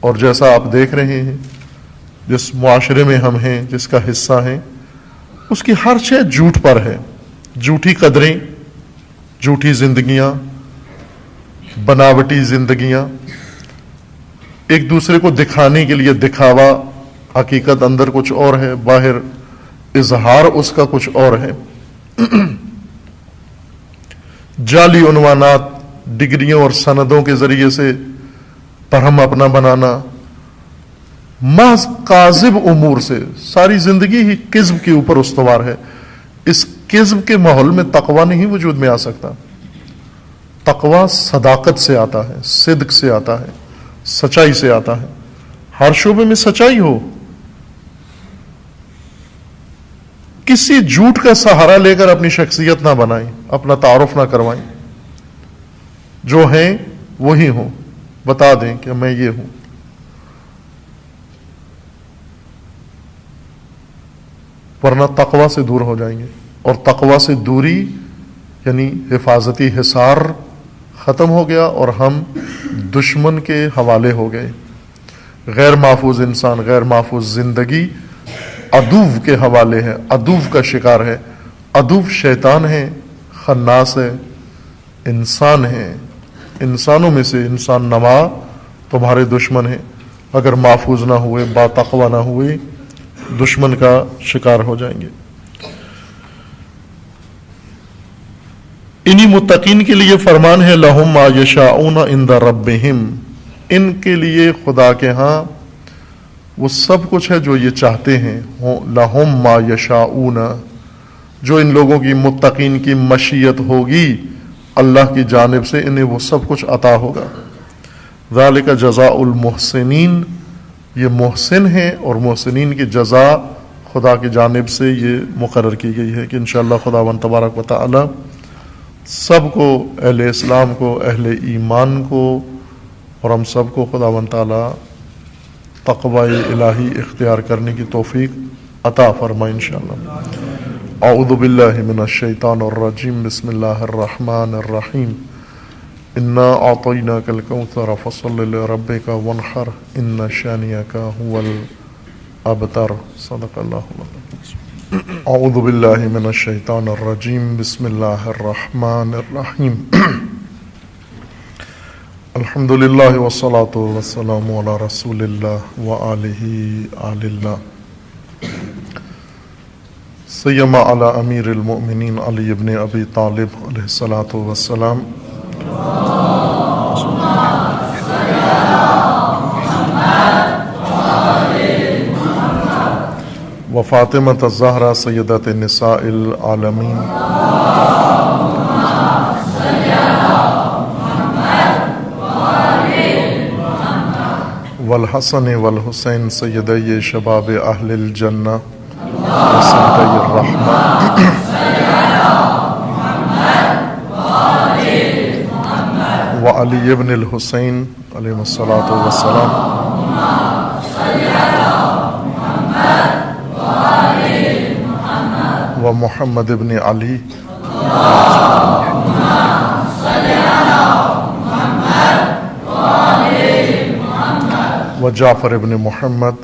اور جیسا آپ دیکھ رہے ہیں جس معاشرے میں ہم ہیں، جس کا حصہ ہیں، اس کی ہر شے جھوٹ پر ہے. جھوٹی قدریں، جھوٹی زندگیاں، بناوٹی زندگیاں، ایک دوسرے کو دکھانے کے لیے دکھاوا، حقیقت اندر کچھ اور ہے، باہر اظہار اس کا کچھ اور ہے. جعلی عنوانات، ڈگریوں اور سندوں کے ذریعے سے پرہم اپنا بنانا، محض کاذب امور سے ساری زندگی ہی کذب کے اوپر استوار ہے. اس کذب کے ماحول میں تقوی نہیں وجود میں آ سکتا. تقوی صداقت سے آتا ہے، صدق سے آتا ہے، سچائی سے آتا ہے. ہر شعبے میں سچائی ہو، کسی جھوٹ کا سہارا لے کر اپنی شخصیت نہ بنائیں، اپنا تعارف نہ کروائیں. جو ہیں وہی ہوں، بتا دیں کہ میں یہ ہوں. ورنہ تقوی سے دور ہو جائیں گے. اور تقوی سے دوری یعنی حفاظتی حصار ختم ہو گیا اور ہم دشمن کے حوالے ہو گئے. غیر محفوظ انسان، غیر محفوظ زندگی عدو کے حوالے ہے، عدو کا شکار ہے. عدو شیطان ہے، خناس ہے، انسان ہے. انسانوں میں سے انسان نما تمہارے دشمن ہے. اگر محفوظ نہ ہوئے، با تقوی نہ ہوئے، دشمن کا شکار ہو جائیں گے. انہی متقین کے لیے فرمان ہے لہم ما یشاؤون عند ربہم، ان کے لیے خدا کے ہاں وہ سب کچھ ہے جو یہ چاہتے ہیں. لہم ما یشاؤون، جو ان لوگوں کی متقین کی مشیت ہوگی اللہ کی جانب سے انہیں وہ سب کچھ عطا ہوگا. ذالک جزاء المحسنین، یہ محسن ہیں اور محسنین کی جزا خدا کی جانب سے یہ مقرر کی گئی ہے کہ انشاءاللہ خداوند تبارک و تعالی سب کو، اہل اسلام کو، اہل ایمان کو اور ہم سب کو خداوند تعالی تقوی الہی اختیار کرنے کی توفیق عطا فرمائے انشاءاللہ. اعوذ باللہ من الشیطان الرجیم، بسم اللہ الرحمن الرحیم. انا اعطیناک الکوثر فصل لربک وانحر ان شانئک هو الابتر. صدق اللہ العظیم. اعوذ باللہ من الشیطان الرجیم، بسم اللہ الرحمن الرحیم. الحمد للہ والصلاة والسلام علی رسول اللہ وآلہ آل اللہ، سیما علی امیر المؤمنین علی ابن ابی طالب علیہ الصلاۃ والسلام. و فاطمۃ الزہرا سیدۃ نساء العالمین. والحسن والحسین سیدی شباب اہل الجنہ وسیدی الرحمہ. وعلی ابن الحسین علیہ الصلاۃ والسلام. ومحمد ابن علی وجعفر ابن محمد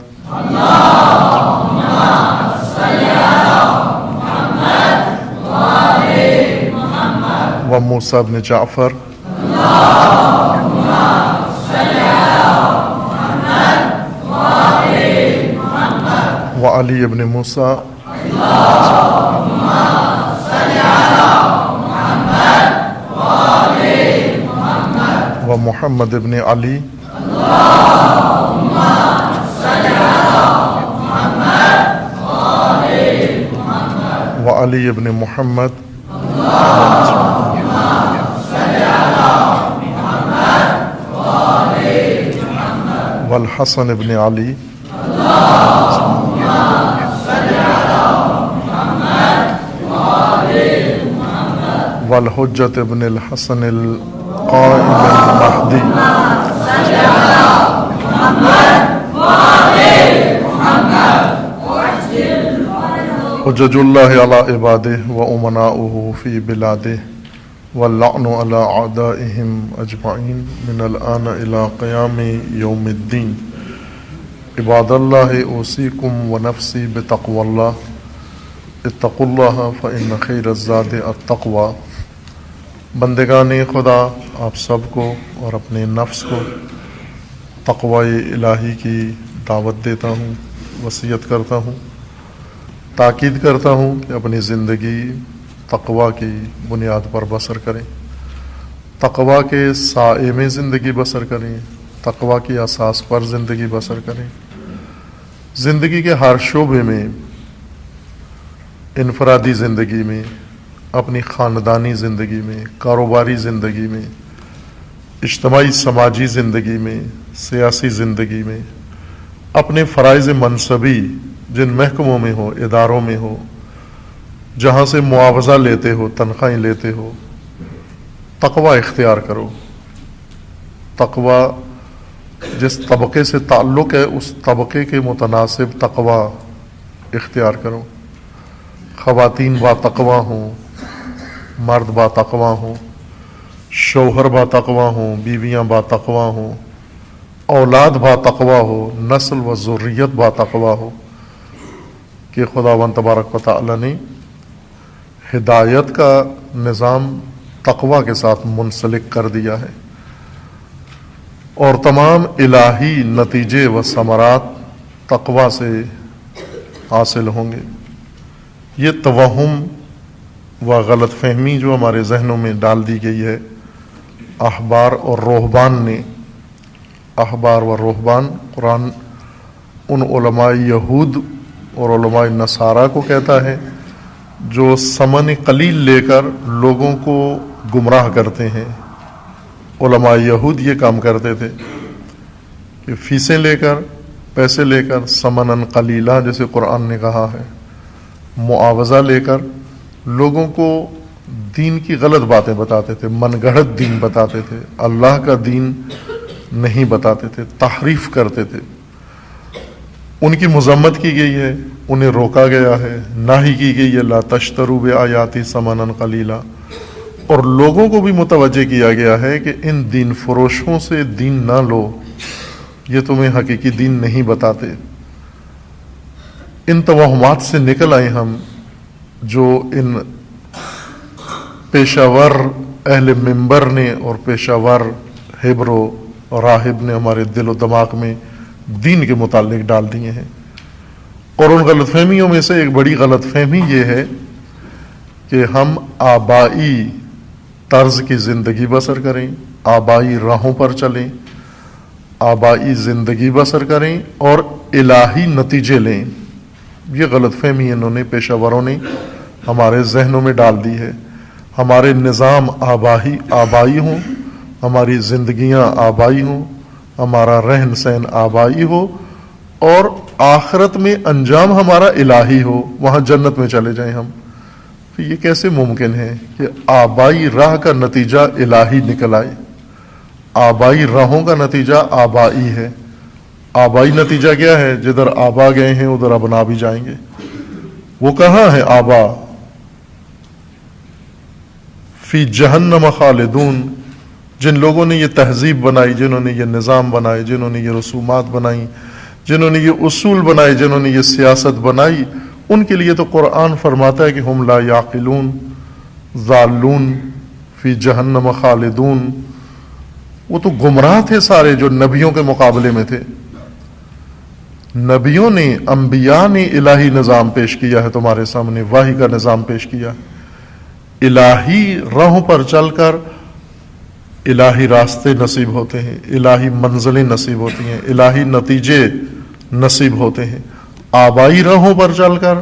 وموسیٰ ابن جعفر وعلی ابن موسیٰ ومحمد ابن علی وعلی ابن محمد والحسن ابن علی والحجت ابن الحسن القائم المہدی. حجج اللہ علی عبادہ و امناؤہ فی بلادہ واللعن على أعدائهم أجمعين من الآن إلى قيام يوم الدين عباد الله أوصيكم ونفسي بتقوى الله اتقوا الله فإن خير الزاد التقوى. بندگان خدا، آپ سب کو اور اپنے نفس کو تقوی الہی کی دعوت دیتا ہوں، وصیت کرتا ہوں، تاکید کرتا ہوں کہ اپنی زندگی تقوی کی بنیاد پر بسر کریں، تقوی کے سائے میں زندگی بسر کریں، تقوی کی اساس پر زندگی بسر کریں. زندگی کے ہر شعبے میں، انفرادی زندگی میں، اپنی خاندانی زندگی میں، کاروباری زندگی میں، اجتماعی سماجی زندگی میں، سیاسی زندگی میں، اپنے فرائض منصبی جن محکموں میں ہو، اداروں میں ہو، جہاں سے معاوضہ لیتے ہو، تنخواہیں لیتے ہو، تقوی اختیار کرو. تقوی جس طبقے سے تعلق ہے اس طبقے کے متناسب تقوی اختیار کرو. خواتین با تقوی ہوں، مرد با تقوی ہوں، شوہر با تقوی ہوں، بیویاں با تقوی ہوں، اولاد با تقوی ہو، نسل و ذریت با تقوی ہو، کہ خداوند تبارک و تعالی نے ہدایت کا نظام تقوی کے ساتھ منسلک کر دیا ہے، اور تمام الہی نتیجے و ثمرات تقوی سے حاصل ہوں گے. یہ توہم و غلط فہمی جو ہمارے ذہنوں میں ڈال دی گئی ہے احبار اور رہبان نے، احبار و رہبان، قرآن ان علماء یہود اور علماء نصارہ کو کہتا ہے جو ثمن قلیل لے کر لوگوں کو گمراہ کرتے ہیں. علماء یہود یہ کام کرتے تھے کہ فیسیں لے کر، پیسے لے کر، ثمناً قلیلہ جیسے قرآن نے کہا ہے، معاوضہ لے کر لوگوں کو دین کی غلط باتیں بتاتے تھے، من گھڑت دین بتاتے تھے، اللہ کا دین نہیں بتاتے تھے، تحریف کرتے تھے. ان کی مذمت کی گئی ہے، انہیں روکا گیا ہے، ناہی کی گئی ہے لا تشتروا بآیاتی ثمنا قلیلا، اور لوگوں کو بھی متوجہ کیا گیا ہے کہ ان دین فروشوں سے دین نہ لو، یہ تمہیں حقیقی دین نہیں بتاتے. ان توہمات سے نکل آئے ہم جو ان پیشہ ور اہل منبر نے اور پیشہ ور ہبر و راہب نے ہمارے دل و دماغ میں دین کے متعلق ڈال دیے ہیں. اور ان غلط فہمیوں میں سے ایک بڑی غلط فہمی یہ ہے کہ ہم آبائی طرز کی زندگی بسر کریں، آبائی راہوں پر چلیں، آبائی زندگی بسر کریں اور الہی نتیجے لیں. یہ غلط فہمی انہوں نے، پیشہ وروں نے ہمارے ذہنوں میں ڈال دی ہے. ہمارے نظام آبائی ہوں، ہماری زندگیاں آبائی ہوں، ہمارا رہن سہن آبائی ہو، اور آخرت میں انجام ہمارا الہی ہو، وہاں جنت میں چلے جائیں ہم. تو یہ کیسے ممکن ہے کہ آبائی راہ کا نتیجہ الہی نکل آئے؟ آبائی راہوں کا نتیجہ آبائی ہے. آبائی نتیجہ کیا ہے؟ جدھر آبا گئے ہیں ادھر ابنا بھی جائیں گے. وہ کہاں ہے آبا؟ فی جہنم خالدون. جن لوگوں نے یہ تہذیب بنائی، جنہوں نے یہ نظام بنائے، جنہوں نے یہ رسومات بنائی، جنہوں نے یہ اصول بنائے، جنہوں نے یہ سیاست بنائی، ان کے لیے تو قرآن فرماتا ہے کہ ہم لا یعقلون ضالون فی جہنم خالدون. وہ تو گمراہ تھے سارے جو نبیوں کے مقابلے میں تھے. نبیوں نے، انبیاء نے الہی نظام پیش کیا ہے تمہارے سامنے، وحی کا نظام پیش کیا. الہی راہوں پر چل کر الہی راستے نصیب ہوتے ہیں، الہی منزلیں نصیب ہوتی ہیں، الہی نتیجے نصیب ہوتے ہیں. آبائی راہوں پر چل کر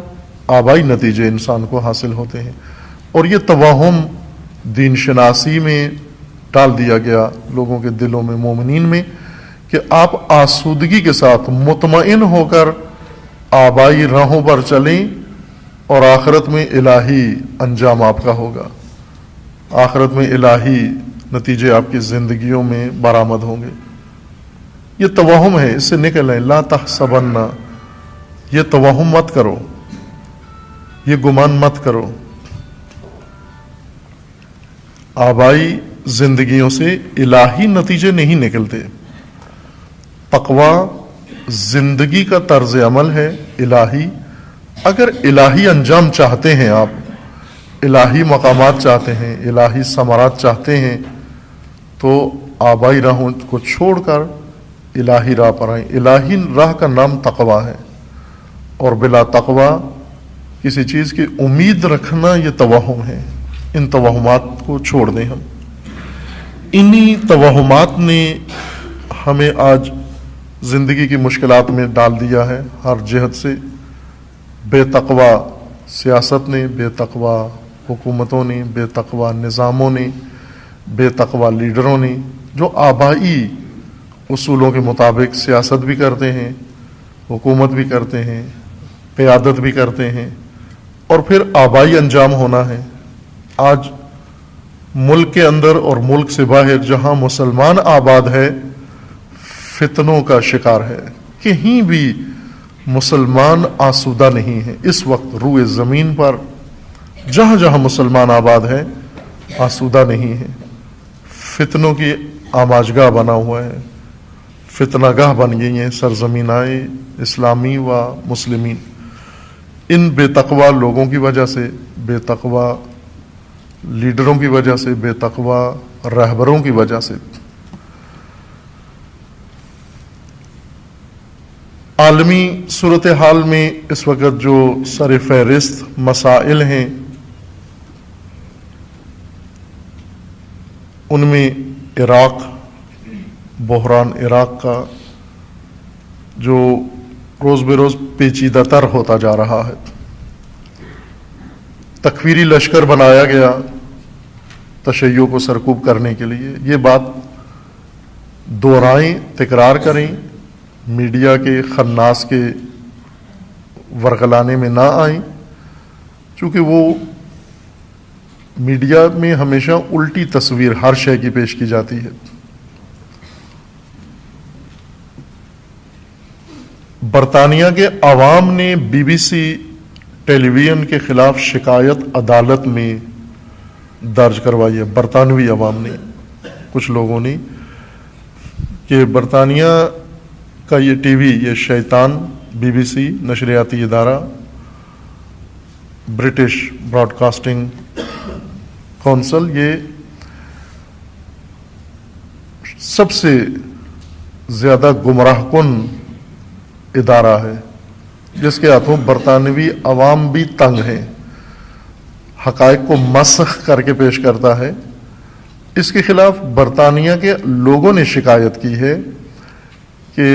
آبائی نتیجے انسان کو حاصل ہوتے ہیں. اور یہ توہم دین شناسی میں ڈال دیا گیا لوگوں کے دلوں میں، مومنین میں، کہ آپ آسودگی کے ساتھ مطمئن ہو کر آبائی راہوں پر چلیں اور آخرت میں الہی انجام آپ کا ہوگا، آخرت میں الہی نتیجے آپ کی زندگیوں میں برآمد ہوں گے. یہ توہم ہے، اس سے نکلیں. لا تحسبن، یہ توہم مت کرو، یہ گمان مت کرو. آبائی زندگیوں سے الہی نتیجے نہیں نکلتے. تقوی زندگی کا طرز عمل ہے الہی. اگر الہی انجام چاہتے ہیں آپ، الہی مقامات چاہتے ہیں، الہی ثمرات چاہتے ہیں، تو آبائی راہوں کو چھوڑ کر الہی راہ پر آئیں. الہی راہ کا نام تقوی ہے، اور بلا تقوی کسی چیز کی امید رکھنا یہ توہم ہے. ان توہمات کو چھوڑ دیں ہم. انہی توہمات نے ہمیں آج زندگی کی مشکلات میں ڈال دیا ہے ہر جہت سے. بے تقوی سیاست نے، بے تقوی حکومتوں نے، بے تقوی نظاموں نے، بے تقوی لیڈروں نے، جو آبائی اصولوں کے مطابق سیاست بھی کرتے ہیں، حکومت بھی کرتے ہیں، قیادت بھی کرتے ہیں، اور پھر آبائی انجام ہونا ہے. آج ملک کے اندر اور ملک سے باہر جہاں مسلمان آباد ہے، فتنوں کا شکار ہے. کہیں بھی مسلمان آسودہ نہیں ہے. اس وقت روئے زمین پر جہاں جہاں مسلمان آباد ہے آسودہ نہیں ہے. فتنوں کی آماجگاہ بنا ہوا ہے، فتنہ گاہ بن گئی ہیں سرزمینائے اسلامی و مسلمین. ان بے تقوی لوگوں کی وجہ سے، بے تقوی لیڈروں کی وجہ سے، بے تقوی رہبروں کی وجہ سے. عالمی صورتحال میں اس وقت جو سر فہرست مسائل ہیں، ان میں عراق، بحران عراق کا جو روز بے روز پیچیدہ تر ہوتا جا رہا ہے. تکفیری لشکر بنایا گیا تشیع کو سرکوب کرنے کے لیے. یہ بات دہرائیں، تکرار کریں، میڈیا کے خناس کے ورغلانے میں نہ آئیں، چونکہ وہ میڈیا میں ہمیشہ الٹی تصویر ہر شے کی پیش کی جاتی ہے. برطانیہ کے عوام نے B B C television کے خلاف شکایت عدالت میں درج کروائی ہے. برطانوی عوام نے، کچھ لوگوں نے، کہ برطانیہ کا یہ ٹی وی، یہ شیطان بی بی سی نشریاتی ادارہ، برٹش براڈ کاسٹنگ کونسل، یہ سب سے زیادہ گمراہ کن ادارہ ہے، جس کے ہاتھوں برطانوی عوام بھی تنگ ہیں، حقائق کو مسخ کر کے پیش کرتا ہے. اس کے خلاف برطانیہ کے لوگوں نے شکایت کی ہے کہ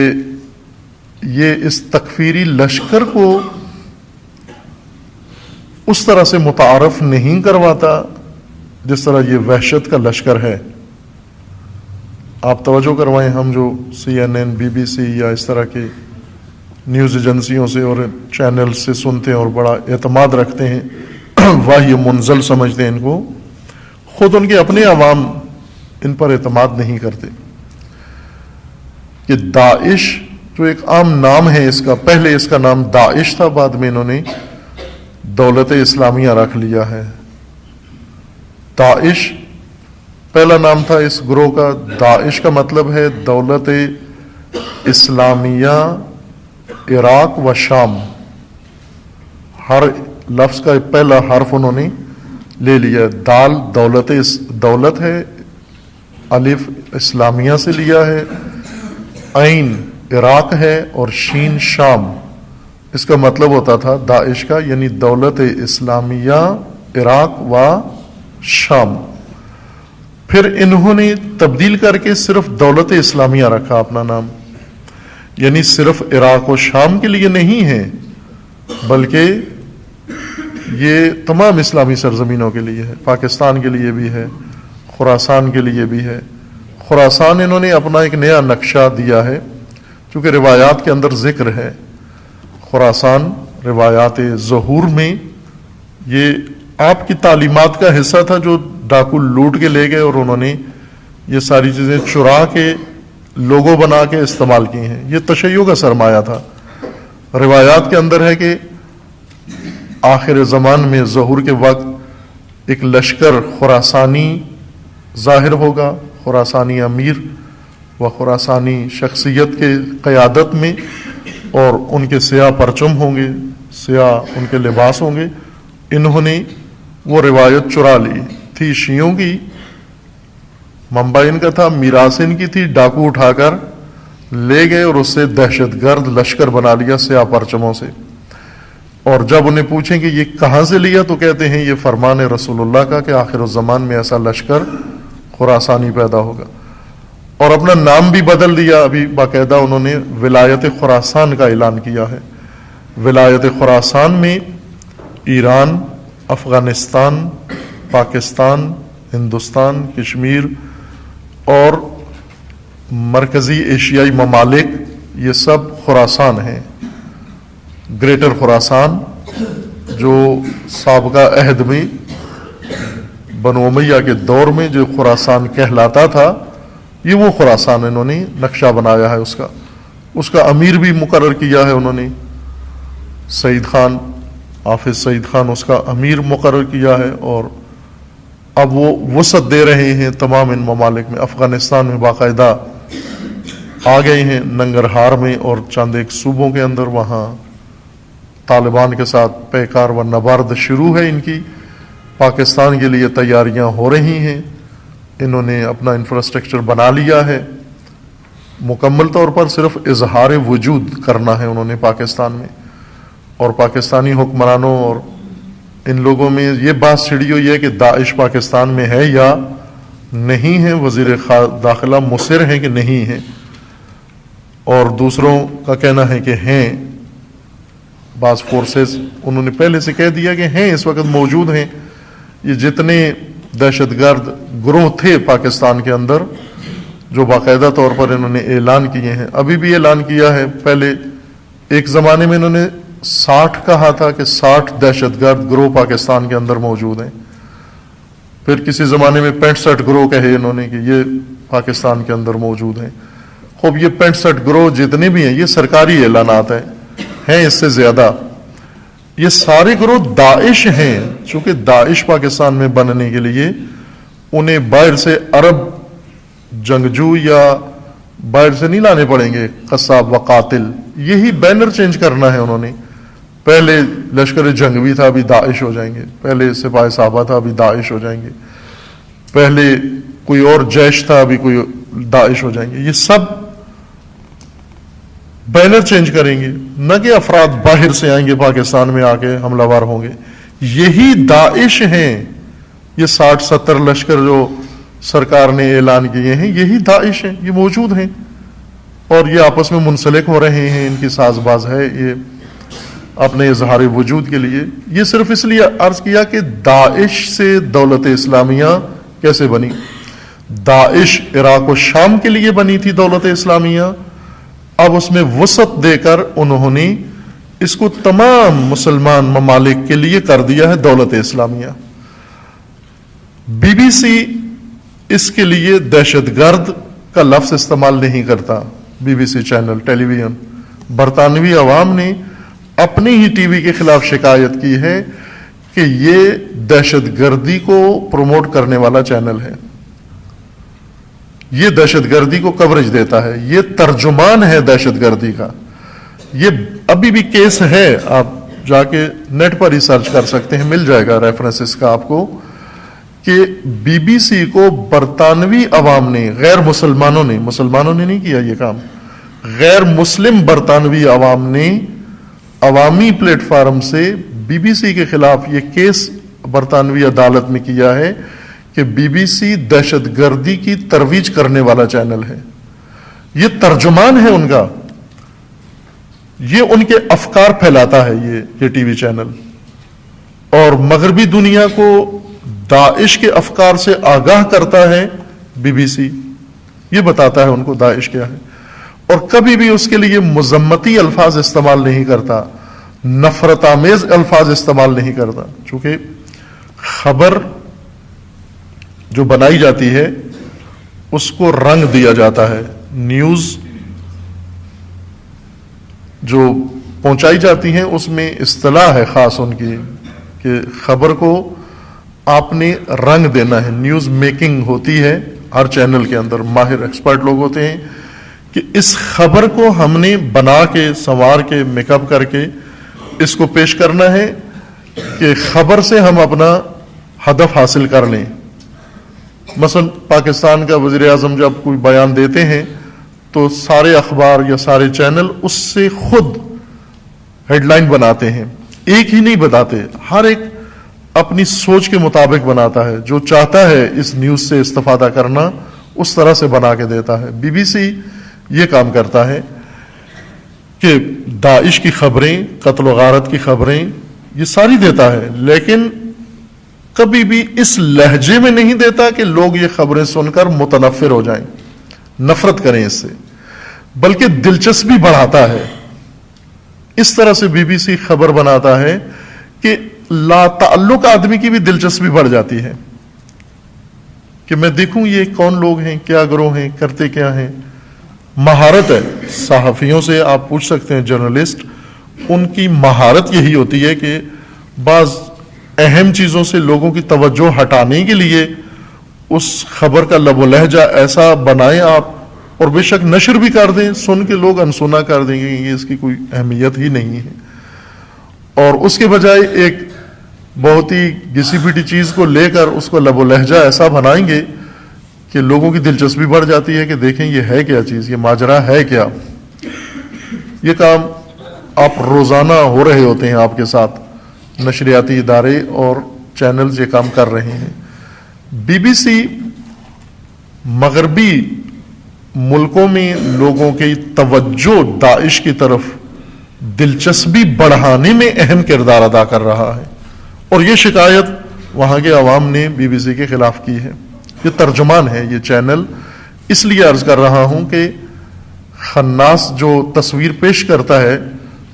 یہ اس تکفیری لشکر کو اس طرح سے متعارف نہیں کرواتا جس طرح یہ وحشت کا لشکر ہے. آپ توجہ کروائیں، ہم جو CNN، BBC یا اس طرح کے نیوز ایجنسیوں سے اور چینل سے سنتے ہیں اور بڑا اعتماد رکھتے ہیں، واہ منزل سمجھتے ہیں ان کو، خود ان کے اپنے عوام ان پر اعتماد نہیں کرتے. کہ داعش جو ایک عام نام ہے اس کا، پہلے اس کا نام داعش تھا، بعد میں انہوں نے دولت اسلامیہ رکھ لیا ہے. داعش پہلا نام تھا اس گروہ کا. داعش کا مطلب ہے دولت اسلامیہ عراق و شام. ہر لفظ کا پہلا حرف انہوں نے لے لیا. دال دولت ہے، الف اسلامیہ سے لیا ہے، عین عراق ہے، اور شین شام. اس کا مطلب ہوتا تھا داعش کا، یعنی دولت اسلامیہ عراق و شام. پھر انہوں نے تبدیل کر کے صرف دولت اسلامیہ رکھا اپنا نام، یعنی صرف عراق و شام کے لیے نہیں ہے، بلکہ یہ تمام اسلامی سرزمینوں کے لیے ہے. پاکستان کے لیے بھی ہے، خراسان کے لیے بھی ہے. خراسان انہوں نے اپنا ایک نیا نقشہ دیا ہے، چونکہ روایات کے اندر ذکر ہے خراسان، روایات ظہور میں یہ آپ کی تعلیمات کا حصہ تھا جو ڈاکو لوٹ کے لے گئے، اور انہوں نے یہ ساری چیزیں چرا کے لوگو بنا کے استعمال کی ہیں. یہ تشیع کا سرمایہ تھا. روایات کے اندر ہے کہ آخر زمان میں ظہور کے وقت ایک لشکر خراسانی ظاہر ہوگا خراسانی امیر و خراسانی شخصیت کے قیادت میں، اور ان کے سیاہ پرچم ہوں گے، سیاہ ان کے لباس ہوں گے۔ انہوں نے وہ روایت چرا لی تھی شیعوں کی، منبع ان کا تھا، میراث ان کی تھی، ڈاکو اٹھا کر لے گئے اور اس سے دہشت گرد لشکر بنا لیا سیاہ پرچموں سے۔ اور جب انہیں پوچھیں کہ یہ کہاں سے لیا تو کہتے ہیں یہ فرمان رسول اللہ کا کہ آخر الزمان میں ایسا لشکر خراسانی پیدا ہوگا۔ اور اپنا نام بھی بدل دیا، ابھی باقاعدہ انہوں نے ولایت خراسان کا اعلان کیا ہے۔ ولایت خراسان میں ایران، افغانستان، پاکستان، ہندوستان، کشمیر اور مرکزی ایشیائی ممالک یہ سب خراسان ہیں۔ گریٹر خراسان جو سابقہ عہد میں بنو امیہ کے دور میں جو خراسان کہلاتا تھا، یہ وہ خراسان انہوں نے نقشہ بنایا ہے۔ اس کا امیر بھی مقرر کیا ہے انہوں نے، سعید خان، حافظ سعید خان اس کا امیر مقرر کیا ہے، اور اب وہ وسعت دے رہے ہیں تمام ان ممالک میں۔ افغانستان میں باقاعدہ آ گئے ہیں، ننگرہار میں اور چند ایک صوبوں کے اندر، وہاں طالبان کے ساتھ پیکار و نبرد شروع ہے ان کی۔ پاکستان کے لیے تیاریاں ہو رہی ہیں، انہوں نے اپنا انفراسٹرکچر بنا لیا ہے، مکمل طور پر صرف اظہار وجود کرنا ہے انہوں نے پاکستان میں۔ اور پاکستانی حکمرانوں اور ان لوگوں میں یہ بات چھڑی ہوئی ہے کہ داعش پاکستان میں ہے یا نہیں ہے۔ وزیر داخلہ مصر ہیں کہ نہیں ہے، اور دوسروں کا کہنا ہے کہ ہیں۔ بعض فورسز انہوں نے پہلے سے کہہ دیا کہ ہیں، اس وقت موجود ہیں۔ یہ جتنے دہشت گرد گروہ تھے پاکستان کے اندر جو باقاعدہ طور پر انہوں نے اعلان کیے ہیں، ابھی بھی اعلان کیا ہے۔ پہلے ایک زمانے میں انہوں نے 60 کہا تھا کہ 60 دہشت گرد گروہ پاکستان کے اندر موجود ہیں، پھر کسی زمانے میں 65 گروہ کہے انہوں نے کہ یہ پاکستان کے اندر موجود ہیں۔ خوب یہ 65 گروہ جتنے بھی ہیں یہ سرکاری اعلانات ہیں اس سے زیادہ۔ یہ سارے گروہ داعش ہیں، چونکہ داعش پاکستان میں بننے کے لیے انہیں باہر سے عرب جنگجو یا باہر سے نہیں لانے پڑیں گے، قصاب و قاتل، یہی بینر چینج کرنا ہے انہوں نے۔ پہلے لشکر جنگوی تھا، ابھی داعش ہو جائیں گے، پہلے سپاہی صحابہ تھا، ابھی داعش ہو جائیں گے، پہلے کوئی اور جیش تھا، ابھی کوئی داعش ہو جائیں گے۔ یہ سب بینر چینج کریں گے، نہ کہ افراد باہر سے آئیں گے پاکستان میں آ کے حملہ ور ہوں گے۔ یہی داعش ہیں، یہ 60-70 لشکر جو سرکار نے اعلان کیے ہیں یہی داعش ہیں، یہ موجود ہیں، اور یہ آپس میں منسلک ہو رہے ہیں، ان کی ساز باز ہے یہ اپنے اظہار وجود کے لیے۔ یہ صرف اس لیے عرض کیا کہ داعش سے دولت اسلامیہ کیسے بنی۔ داعش عراق و شام کے لیے بنی تھی دولت اسلامیہ، اب اس میں وسعت دے کر انہوں نے اس کو تمام مسلمان ممالک کے لیے کر دیا ہے دولت اسلامیہ۔ بی بی سی اس کے لیے دہشت گرد کا لفظ استعمال نہیں کرتا، B B C channel television. برطانوی عوام نے اپنی ہی ٹی وی کے خلاف شکایت کی ہے کہ یہ دہشت گردی کو پروموٹ کرنے والا چینل ہے، یہ دہشت گردی کو کوریج دیتا ہے، یہ ترجمان ہے دہشت گردی کا۔ یہ ابھی بھی کیس ہے، آپ جا کے نیٹ پر ہی سرچ کر سکتے ہیں، مل جائے گا ریفرنسز کا آپ کو، کہ بی بی سی کو برطانوی عوام نے، غیر مسلمانوں نے نہیں کیا یہ کام، غیر مسلم برطانوی عوام نے عوامی پلیٹ فارم سے بی بی سی کے خلاف یہ کیس برطانوی عدالت میں کیا ہے کہ بی بی سی دہشت گردی کی ترویج کرنے والا چینل ہے، یہ ترجمان ہے ان کا، یہ ان کے افکار پھیلاتا ہے یہ ٹی وی چینل، اور مغربی دنیا کو داعش کے افکار سے آگاہ کرتا ہے بی بی سی، یہ بتاتا ہے ان کو داعش کیا ہے، اور کبھی بھی اس کے لیے مذمتی الفاظ استعمال نہیں کرتا، نفرت آمیز الفاظ استعمال نہیں کرتا، چونکہ خبر جو بنائی جاتی ہے اس کو رنگ دیا جاتا ہے، نیوز جو پہنچائی جاتی ہیں اس میں اصطلاح ہے خاص ان کی کہ خبر کو آپ نے رنگ دینا ہے. نیوز میکنگ ہوتی ہے ہر چینل کے اندر, ماہر ایکسپرٹ لوگ ہوتے ہیں کہ اس خبر کو ہم نے بنا کے سنوار کے میک اپ کر کے اس کو پیش کرنا ہے کہ خبر سے ہم اپنا ہدف حاصل کر لیں. مثلا پاکستان کا وزیر اعظم جب کوئی بیان دیتے ہیں تو سارے اخبار یا سارے چینل اس سے خود ہیڈ لائن بناتے ہیں, ایک ہی نہیں بتاتے, ہر ایک اپنی سوچ کے مطابق بناتا ہے, جو چاہتا ہے اس نیوز سے استفادہ کرنا اس طرح سے بنا کے دیتا ہے. بی بی سی یہ کام کرتا ہے کہ داعش کی خبریں, قتل و غارت کی خبریں یہ ساری دیتا ہے, لیکن کبھی بھی اس لہجے میں نہیں دیتا کہ لوگ یہ خبریں سن کر متنفر ہو جائیں, نفرت کریں اس سے, بلکہ دلچسپی بڑھاتا ہے. اس طرح سے بی بی سی خبر بناتا ہے کہ لا تعلق آدمی کی بھی دلچسپی بڑھ جاتی ہے کہ میں دیکھوں یہ کون لوگ ہیں, کیا گروہ ہیں, کرتے کیا ہیں. مہارت ہے صحافیوں سے, آپ پوچھ سکتے ہیں جرنلسٹ, ان کی مہارت یہی ہوتی ہے کہ بعض اہم چیزوں سے لوگوں کی توجہ ہٹانے کے لیے اس خبر کا لب و لہجہ ایسا بنائیں آپ, اور بے شک نشر بھی کر دیں, سن کے لوگ انسنا کر دیں گے یہ اس کی کوئی اہمیت ہی نہیں ہے, اور اس کے بجائے ایک بہت ہی گھسی پٹی چیز کو لے کر اس کو لب و لہجہ ایسا بنائیں گے کہ لوگوں کی دلچسپی بڑھ جاتی ہے کہ دیکھیں یہ ہے کیا چیز, یہ ماجرا ہے کیا. یہ کام آپ روزانہ ہو رہے ہوتے ہیں, آپ کے ساتھ نشریاتی ادارے اور چینلز یہ کام کر رہے ہیں. بی بی سی مغربی ملکوں میں لوگوں کی توجہ داعش کی طرف دلچسپی بڑھانے میں اہم کردار ادا کر رہا ہے, اور یہ شکایت وہاں کے عوام نے بی بی سی کے خلاف کی ہے. یہ ترجمان ہے یہ چینل, اس لیے عرض کر رہا ہوں کہ خناس جو تصویر پیش کرتا ہے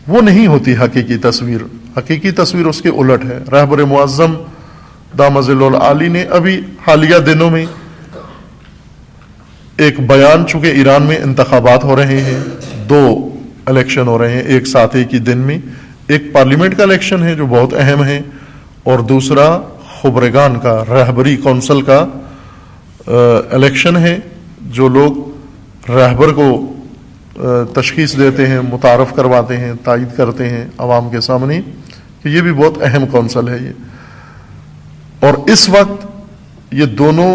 وہ نہیں ہوتی حقیقی تصویر, حقیقی تصویر اس کے الٹ ہے. رہبر معظم دامت ظل العالی نے ابھی حالیہ دنوں میں ایک بیان, چونکہ ایران میں انتخابات ہو رہے ہیں, 2 الیکشن ہو رہے ہیں ایک ساتھ ایک ہی دن میں, ایک پارلیمنٹ کا الیکشن ہے جو بہت اہم ہے, اور دوسرا خبرگان کا, رہبری کونسل کا الیکشن ہے, جو لوگ رہبر کو تشخیص دیتے ہیں, متعارف کرواتے ہیں, تائید کرتے ہیں عوام کے سامنے کہ یہ بھی بہت اہم کونسل ہے یہ. اور اس وقت یہ دونوں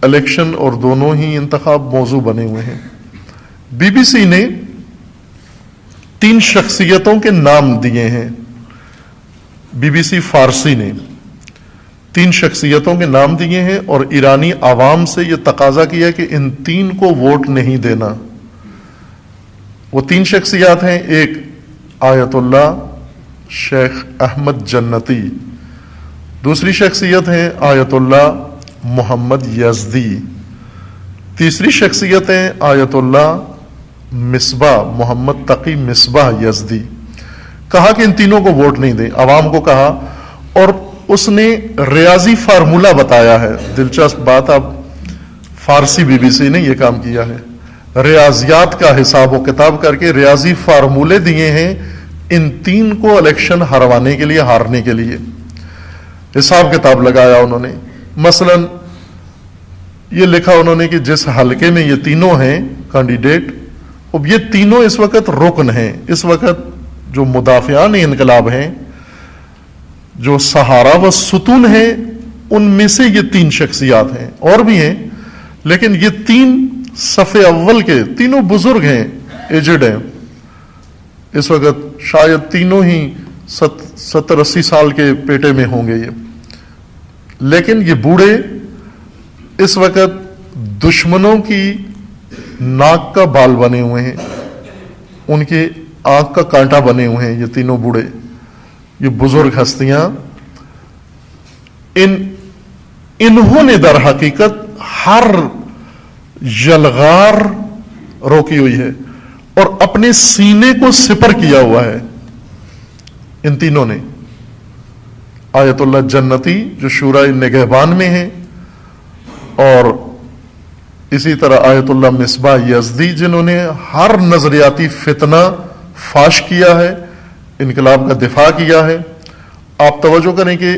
الیکشن اور دونوں ہی انتخاب موضوع بنے ہوئے ہیں. بی بی سی نے 3 شخصیتوں کے نام دیے ہیں, بی بی سی فارسی نے 3 شخصیتوں کے نام دیے ہیں, اور ایرانی عوام سے یہ تقاضا کیا کہ ان 3 کو ووٹ نہیں دینا. وہ 3 شخصیات ہیں, ایک آیت اللہ شیخ احمد جنتی, دوسری شخصیت ہے آیت اللہ محمد یزدی, تیسری شخصیت ہے آیت اللہ مصباح محمد تقی مصباح یزدی. کہا کہ ان تینوں کو ووٹ نہیں دیں, عوام کو کہا, اور اس نے ریاضی فارمولہ بتایا ہے. دلچسپ بات, اب فارسی بی بی سی نے یہ کام کیا ہے, ریاضیات کا حساب و کتاب کر کے ریاضی فارمولے دیے ہیں ان 3 کو الیکشن ہروانے کے لیے, ہارنے کے لیے حساب کتاب لگایا انہوں نے. مثلا یہ لکھا انہوں نے کہ جس حلقے میں یہ تینوں ہیں کینڈیڈیٹ, اب یہ تینوں اس وقت رکن ہیں, اس وقت جو مدافعان انقلاب ہیں, جو سہارا و ستون ہیں, ان میں سے یہ 3 شخصیات ہیں, اور بھی ہیں, لیکن یہ 3 صف اول کے تینوں بزرگ ہیں, ایجڈ ہیں اس وقت, شاید تینوں ہی 70-80 سال کے پیٹے میں ہوں گے یہ, لیکن یہ بوڑھے اس وقت دشمنوں کی ناک کا بال بنے ہوئے ہیں, ان کے آنکھ کا کانٹا بنے ہوئے ہیں یہ تینوں بوڑھے, یہ بزرگ ہستیاں. انہوں نے در حقیقت ہر یلغار روکی ہوئی ہے اور اپنے سینے کو سپر کیا ہوا ہے. ان تینوں نے, آیت اللہ جنتی جو شورائے نگہبان میں ہیں, اور اسی طرح آیت اللہ مصباح یزدی جنہوں نے ہر نظریاتی فتنہ فاش کیا ہے, انقلاب کا دفاع کیا ہے. آپ توجہ کریں کہ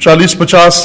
40-50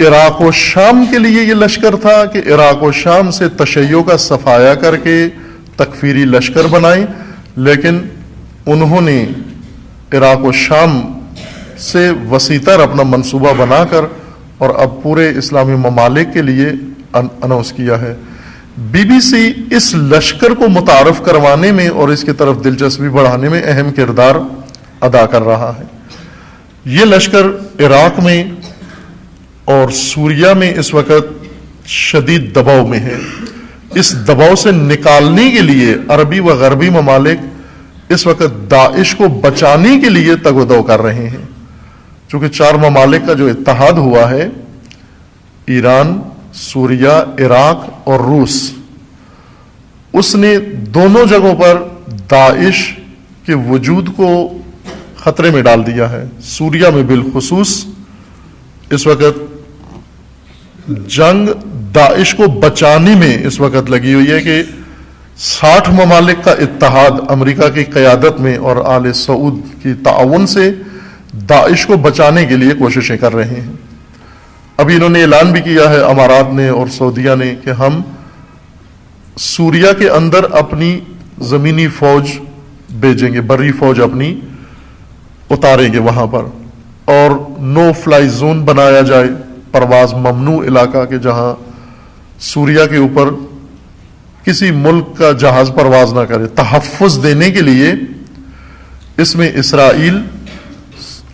عراق و شام کے لیے یہ لشکر تھا کہ عراق و شام سے تشیع کا صفایا کر کے تکفیری لشکر بنائیں، لیکن انہوں نے عراق و شام سے وسیع تر اپنا منصوبہ بنا کر اور اب پورے اسلامی ممالک کے لیے اناؤنس کیا ہے۔ بی بی سی اس لشکر کو متعارف کروانے میں اور اس کی طرف دلچسپی بڑھانے میں اہم کردار ادا کر رہا ہے۔ یہ لشکر عراق میں اور سوریہ میں اس وقت شدید دباؤ میں ہے۔ اس دباؤ سے نکالنے کے لیے عربی و غربی ممالک اس وقت داعش کو بچانے کے لیے تگ و دو کر رہے ہیں، چونکہ 4 ممالک کا جو اتحاد ہوا ہے، ایران، سوریہ، عراق اور روس، اس نے دونوں جگہوں پر داعش کے وجود کو خطرے میں ڈال دیا ہے۔ سوریہ میں بالخصوص اس وقت جنگ داعش کو بچانے میں اس وقت لگی ہوئی ہے کہ 60 ممالک کا اتحاد امریکہ کی قیادت میں اور آل سعود کی تعاون سے داعش کو بچانے کے لیے کوششیں کر رہے ہیں۔ ابھی انہوں نے اعلان بھی کیا ہے امارات نے اور سعودیہ نے کہ ہم سوریہ کے اندر اپنی زمینی فوج بھیجیں گے، بری فوج اپنی اتاریں گے وہاں پر، اور نو فلائی زون بنایا جائے، پرواز ممنوع علاقہ کے جہاں سوریہ کے اوپر کسی ملک کا جہاز پرواز نہ کرے۔ تحفظ دینے کے لیے اس میں اسرائیل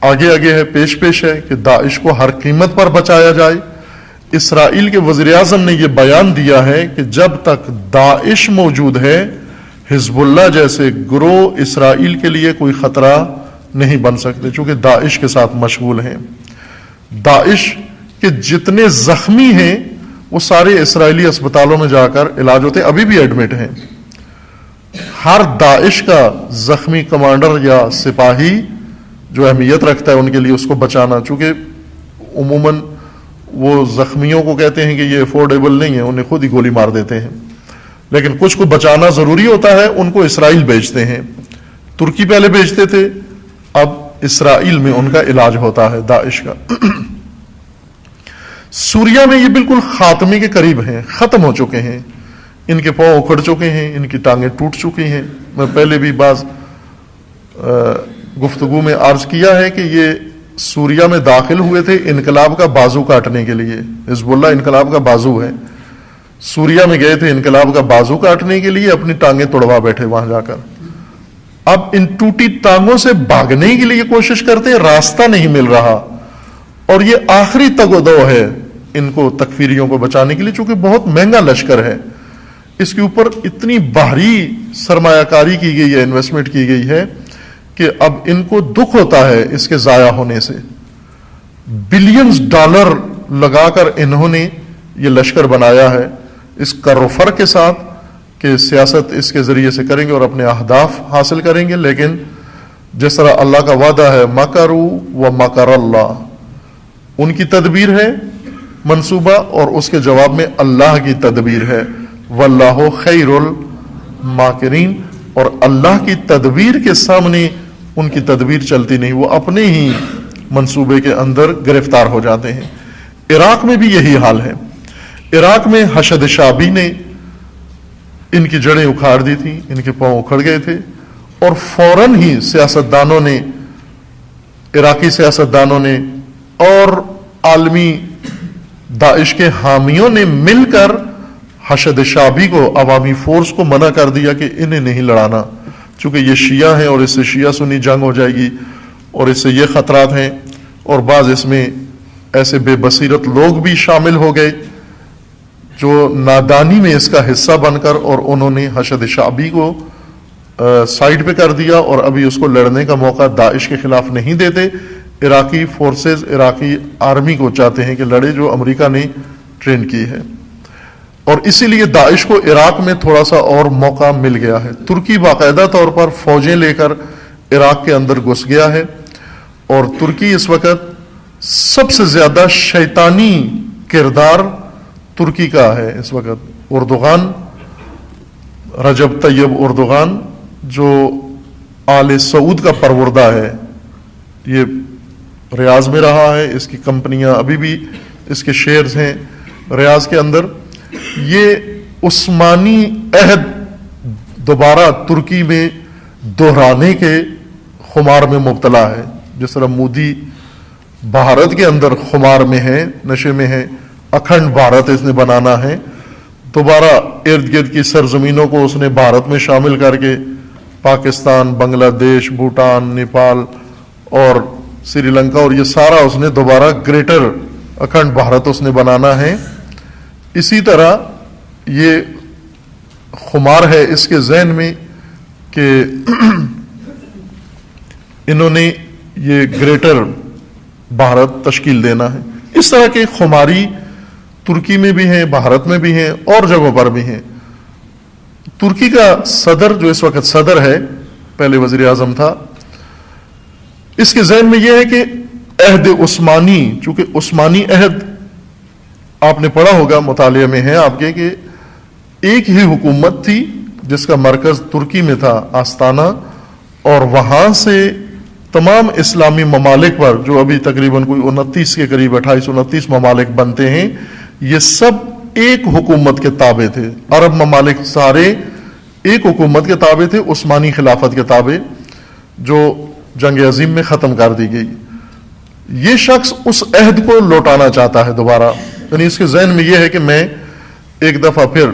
آگے ہے، پیش ہے کہ داعش کو ہر قیمت پر بچایا جائے۔ اسرائیل کے وزیر اعظم نے یہ بیان دیا ہے کہ جب تک داعش موجود ہے، حزب اللہ جیسے گروہ اسرائیل کے لیے کوئی خطرہ نہیں بن سکتے، چونکہ داعش کے ساتھ مشغول ہیں۔ داعش کے جتنے زخمی ہیں وہ سارے اسرائیلی اسپتالوں میں جا کر علاج ہوتے ہیں، ابھی بھی ایڈمٹ ہیں۔ ہر داعش کا زخمی کمانڈر یا سپاہی جو اہمیت رکھتا ہے ان کے لیے اس کو بچانا، چونکہ عموماً وہ زخمیوں کو کہتے ہیں کہ یہ افورڈیبل نہیں ہے، انہیں خود ہی گولی مار دیتے ہیں، لیکن کچھ کو بچانا ضروری ہوتا ہے، ان کو اسرائیل بھیجتے ہیں۔ ترکی پہلے بھیجتے تھے، اب اسرائیل میں ان کا علاج ہوتا ہے داعش کا۔ سوریہ میں یہ بالکل خاتمے کے قریب ہیں، ختم ہو چکے ہیں، ان کے پاؤں اکھڑ چکے ہیں، ان کی ٹانگیں ٹوٹ چکی ہیں۔ میں پہلے بھی بعض گفتگو میں عرض کیا ہے کہ یہ سوریہ میں داخل ہوئے تھے انقلاب کا بازو کاٹنے کے لیے، حزب اللہ انقلاب کا بازو ہے، سوریہ میں گئے تھے انقلاب کا بازو کاٹنے کے لیے، اپنی ٹانگیں توڑوا بیٹھے وہاں جا کر۔ اب ان ٹوٹی ٹانگوں سے بھاگنے کے لیے کوشش کرتے ہیں، راستہ نہیں مل رہا، اور یہ آخری تگ و دو ہے ان کو تکفیریوں کو بچانے کے لیے، چونکہ بہت مہنگا لشکر ہے، اس کے اوپر اتنی بھاری سرمایہ کاری کی گئی ہے، انویسٹمنٹ کی گئی ہے کہ اب ان کو دکھ ہوتا ہے اس کے ضائع ہونے سے۔ بلینز ڈالر لگا کر انہوں نے یہ لشکر بنایا ہے، اس کروفر کے ساتھ کہ سیاست اس کے ذریعے سے کریں گے اور اپنے اہداف حاصل کریں گے، لیکن جس طرح اللہ کا وعدہ ہے مکروا ومکر اللہ، ان کی تدبیر ہے منصوبہ اور اس کے جواب میں اللہ کی تدبیر ہے، واللہ خیر الماکرین، اور اللہ کی تدبیر کے سامنے ان کی تدبیر چلتی نہیں، وہ اپنے ہی منصوبے کے اندر گرفتار ہو جاتے ہیں۔ عراق میں بھی یہی حال ہے۔ عراق میں حشد شعبی نے ان کی جڑیں اکھاڑ دی تھیں، ان کے پاؤں اکھڑ گئے تھے، اور فوراً ہی سیاستدانوں نے، عراقی سیاستدانوں نے اور عالمی داعش کے حامیوں نے مل کر حشد شعبی کو، عوامی فورس کو منع کر دیا کہ انہیں نہیں لڑانا، چونکہ یہ شیعہ ہیں اور اس سے شیعہ سنی جنگ ہو جائے گی اور اس سے یہ خطرات ہیں، اور بعض اس میں ایسے بے بصیرت لوگ بھی شامل ہو گئے جو نادانی میں اس کا حصہ بن کر، اور انہوں نے حشد شعبی کو سائیڈ پہ کر دیا، اور ابھی اس کو لڑنے کا موقع داعش کے خلاف نہیں دیتے۔ عراقی فورسز عراقی آرمی کو چاہتے ہیں کہ لڑے، جو امریکہ نے ٹرین کی ہے، اور اسی لیے داعش کو عراق میں تھوڑا سا اور موقع مل گیا ہے۔ ترکی باقاعدہ طور پر فوجیں لے کر عراق کے اندر گھس گیا ہے، اور ترکی اس وقت سب سے زیادہ شیطانی کردار ترکی کا ہے اس وقت۔ اردوغان، رجب طیب اردوغان، جو آل سعود کا پروردہ ہے، یہ ریاض میں رہا ہے، اس کی کمپنیاں ابھی بھی اس کے شیئرز ہیں ریاض کے اندر. یہ عثمانی عہد دوبارہ ترکی میں دہرانے کے خمار میں مبتلا ہے. جس طرح مودی بھارت کے اندر خمار میں ہے، نشے میں ہے، اکھنڈ بھارت اس نے بنانا ہے، دوبارہ ارد گرد کی سرزمینوں کو اس نے بھارت میں شامل کر کے پاکستان، بنگلہ دیش، بھوٹان، نیپال اور سری لنکا اور یہ سارا اس نے دوبارہ گریٹر اکھنڈ بھارت اس نے بنانا ہے. اسی طرح یہ خمار ہے اس کے ذہن میں کہ انہوں نے یہ گریٹر بھارت تشکیل دینا ہے. اس طرح کے خماری ترکی میں بھی ہیں، بھارت میں بھی ہیں، اور جگہوں پر بھی ہیں. ترکی کا صدر جو اس وقت صدر ہے، پہلے وزیر اعظم تھا، اس کے ذہن میں یہ ہے کہ عہد عثمانی، چونکہ عثمانی عہد آپ نے پڑھا ہوگا، مطالعے میں ہے آپ کے، کہ ایک ہی حکومت تھی جس کا مرکز ترکی میں تھا، آستانہ، اور وہاں سے تمام اسلامی ممالک پر جو ابھی تقریباً کوئی 29 کے قریب 28-29 ممالک بنتے ہیں، یہ سب ایک حکومت کے تابع تھے. عرب ممالک سارے ایک حکومت کے تابع تھے، عثمانی خلافت کے تابع، جو جنگ عظیم میں ختم کر دی گئی. یہ شخص اس عہد کو لوٹانا چاہتا ہے دوبارہ. یعنی اس کے ذہن میں یہ ہے کہ میں ایک دفعہ پھر،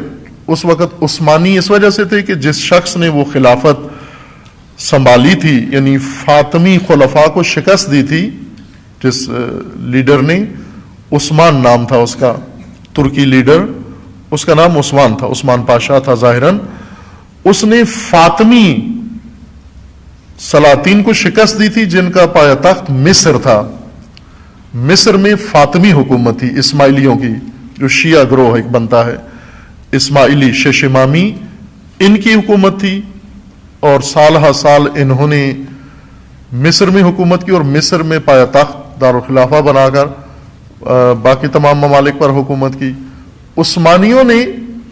اس وقت عثمانی اس وجہ سے تھے کہ جس شخص نے وہ خلافت سنبھالی تھی، یعنی فاطمی خلفاء کو شکست دی تھی، جس لیڈر نے، عثمان نام تھا اس کا، ترکی لیڈر، اس کا نام عثمان تھا، عثمان پاشا تھا ظاہراً. اس نے فاطمی سلاطین کو شکست دی تھی جن کا پایہ تخت مصر تھا. مصر میں فاطمی حکومت تھی اسماعیلیوں کی، جو شیعہ گروہ ایک بنتا ہے، اسماعیلی شش امامی، ان کی حکومت تھی. اور سال ہا سال انہوں نے مصر میں حکومت کی اور مصر میں پایہ تخت دارالخلافہ بنا کر باقی تمام ممالک پر حکومت کی. عثمانیوں نے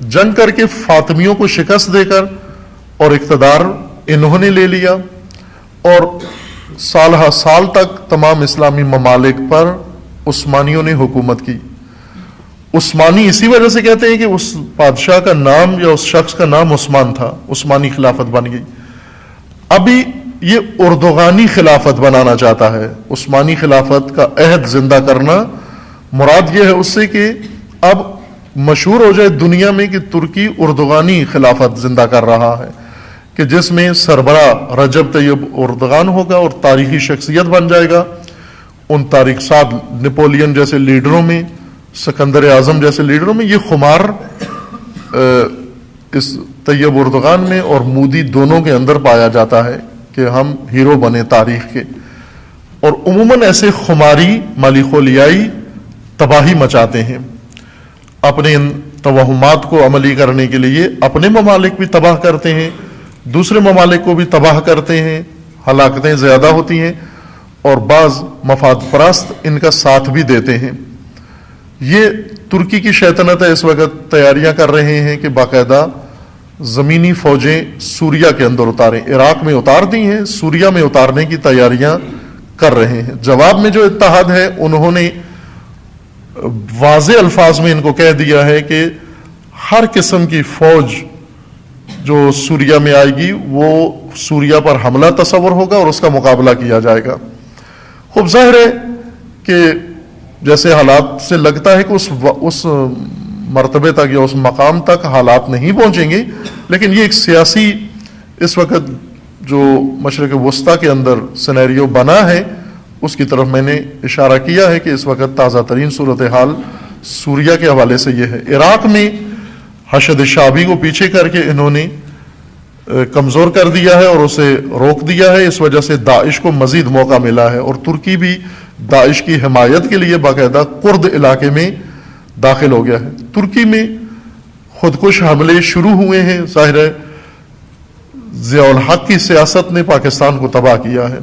جنگ کر کے فاطمیوں کو شکست دے کر اور اقتدار انہوں نے لے لیا، اور سال ہا سال تک تمام اسلامی ممالک پر عثمانیوں نے حکومت کی. عثمانی اسی وجہ سے کہتے ہیں کہ اس بادشاہ کا نام یا اس شخص کا نام عثمان تھا، عثمانی خلافت بن گئی. ابھی یہ اردوغانی خلافت بنانا چاہتا ہے. عثمانی خلافت کا عہد زندہ کرنا مراد یہ ہے اس سے کہ اب مشہور ہو جائے دنیا میں کہ ترکی اردوغانی خلافت زندہ کر رہا ہے، کہ جس میں سربراہ رجب طیب اردوغان ہوگا اور تاریخی شخصیت بن جائے گا. ان تاریخ ساز نپولین جیسے لیڈروں میں، سکندر اعظم جیسے لیڈروں میں یہ خمار اس طیب اردوغان میں اور مودی دونوں کے اندر پایا جاتا ہے کہ ہم ہیرو بنے تاریخ کے. اور عموماً ایسے خماری مالی خولیائی تباہی مچاتے ہیں، اپنے ان توہمات کو عملی کرنے کے لیے اپنے ممالک بھی تباہ کرتے ہیں، دوسرے ممالک کو بھی تباہ کرتے ہیں، ہلاکتیں زیادہ ہوتی ہیں، اور بعض مفاد پرست ان کا ساتھ بھی دیتے ہیں. یہ ترکی کی شیطنت ہے، اس وقت تیاریاں کر رہے ہیں کہ باقاعدہ زمینی فوجیں سوریا کے اندر اتاریں. عراق میں اتار دی ہیں، سوریا میں اتارنے کی تیاریاں کر رہے ہیں. جواب میں جو اتحاد ہے انہوں نے واضح الفاظ میں ان کو کہہ دیا ہے کہ ہر قسم کی فوج جو سوریا میں آئے گی وہ سوریا پر حملہ تصور ہوگا اور اس کا مقابلہ کیا جائے گا. خوب ظاہر ہے کہ جیسے حالات سے لگتا ہے کہ اس مرتبے تک یا اس مقام تک حالات نہیں پہنچیں گے، لیکن یہ ایک سیاسی اس وقت جو مشرق وسطیٰ کے اندر سینیریو بنا ہے اس کی طرف میں نے اشارہ کیا ہے کہ اس وقت تازہ ترین صورتحال سوریا کے حوالے سے یہ ہے. عراق میں حشد شعبی کو پیچھے کر کے انہوں نے کمزور کر دیا ہے اور اسے روک دیا ہے، اس وجہ سے داعش کو مزید موقع ملا ہے، اور ترکی بھی داعش کی حمایت کے لیے باقاعدہ کرد علاقے میں داخل ہو گیا ہے. ترکی میں خودکش حملے شروع ہوئے ہیں. ظاہر ہے ضیاء الحق کی سیاست نے پاکستان کو تباہ کیا ہے.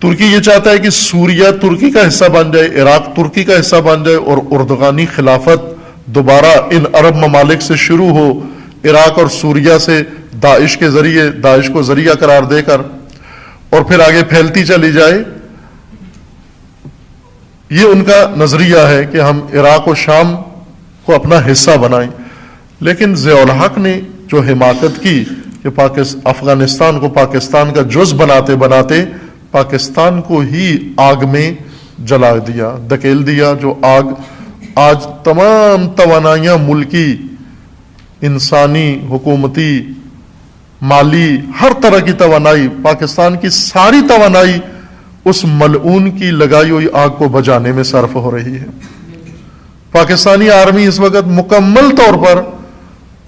ترکی یہ چاہتا ہے کہ سوریا ترکی کا حصہ بن جائے، عراق ترکی کا حصہ بن جائے، اور اردوغانی خلافت دوبارہ ان عرب ممالک سے شروع ہو، عراق اور سوریا سے داعش کے ذریعے، داعش کو ذریعہ قرار دے کر، اور پھر آگے پھیلتی چلی جائے. یہ ان کا نظریہ ہے کہ ہم عراق و شام کو اپنا حصہ بنائیں. لیکن ضیاء الحق نے جو حماقت کی کہ افغانستان کو پاکستان کا جز بناتے بناتے پاکستان کو ہی آگ میں جلا دیا، دھکیل دیا. جو آگ آج تمام توانائیاں ملکی، انسانی، حکومتی، مالی، ہر طرح کی توانائی، پاکستان کی ساری توانائی اس ملعون کی لگائی ہوئی آگ کو بجھانے میں صرف ہو رہی ہے. پاکستانی آرمی اس وقت مکمل طور پر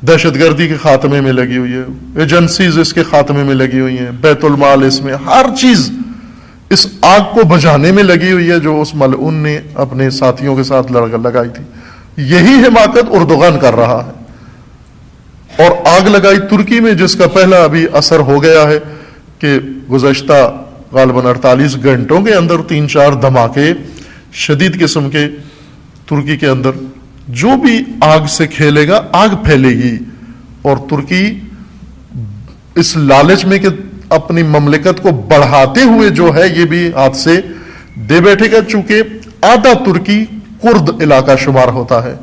دہشت گردی کے خاتمے میں لگی ہوئی ہے، ایجنسیز اس کے خاتمے میں لگی ہوئی ہیں، بیت المال اس میں، ہر چیز اس آگ کو بجھانے میں لگی ہوئی ہے جو اس ملعون نے اپنے ساتھیوں کے ساتھ لگائی تھی. یہی حماقت اردوغان کر رہا ہے. اور آگ لگائی ترکی میں، جس کا پہلا ابھی اثر ہو گیا ہے کہ گزشتہ غالباً 48 گھنٹوں کے اندر 3-4 دھماکے شدید قسم کے ترکی کے اندر. جو بھی آگ سے کھیلے گا آگ پھیلے گی. اور ترکی اس لالچ میں کہ اپنی مملکت کو بڑھاتے ہوئے جو ہے یہ بھی ہاتھ سے دے بیٹھے گا، چونکہ آدھا ترکی کرد علاقہ شمار ہوتا ہے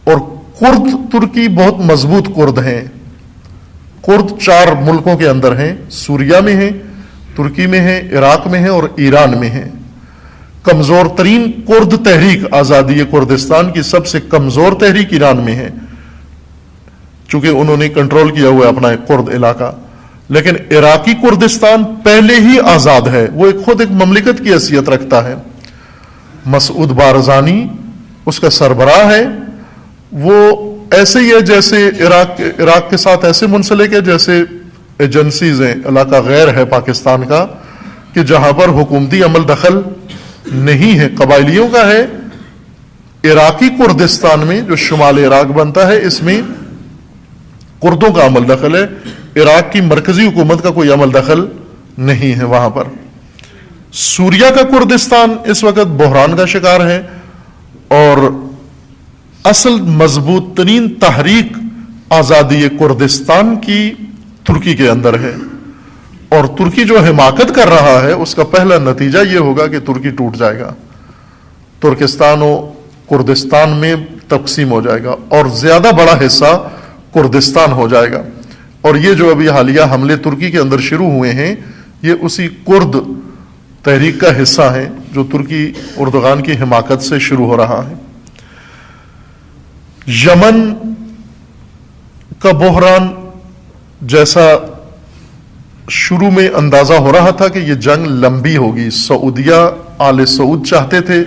اور کرد ترکی بہت مضبوط کرد ہیں. کرد 4 ملکوں کے اندر ہیں، سوریہ میں ہیں، ترکی میں ہیں، عراق میں ہیں اور ایران میں ہیں. کمزور ترین کرد تحریک آزادی کردستان کی سب سے کمزور تحریک ایران میں ہے، چونکہ انہوں نے کنٹرول کیا ہوا ہے اپنا کرد علاقہ. لیکن عراقی کردستان پہلے ہی آزاد ہے، وہ خود ایک مملکت کی حیثیت رکھتا ہے. مسعود بارزانی اس کا سربراہ ہے. وہ ایسے ہی ہے جیسے عراق کے ساتھ ایسے منسلک ہے جیسے ایجنسیز ہیں. علاقہ غیر ہے پاکستان کا کہ جہاں پر حکومتی عمل دخل نہیں ہے، قبائلیوں کا ہے. عراقی کردستان میں جو شمال عراق بنتا ہے اس میں کردوں کا عمل دخل ہے. عراق کی مرکزی حکومت کا کوئی عمل دخل نہیں ہے وہاں پر. سوریہ کا کردستان اس وقت بحران کا شکار ہے اور اصل مضبوط ترین تحریک آزادی کردستان کی ترکی کے اندر ہے. اور ترکی جو حماقت کر رہا ہے اس کا پہلا نتیجہ یہ ہوگا کہ ترکی ٹوٹ جائے گا، ترکستان و کردستان میں تقسیم ہو جائے گا اور زیادہ بڑا حصہ کردستان ہو جائے گا. اور یہ جو ابھی حالیہ حملے ترکی کے اندر شروع ہوئے ہیں یہ اسی کرد تحریک کا حصہ ہیں جو ترکی اردوغان کی حماقت سے شروع ہو رہا ہے. یمن کا بحران جیسا شروع میں اندازہ ہو رہا تھا کہ یہ جنگ لمبی ہوگی، سعودیہ آل سعود چاہتے تھے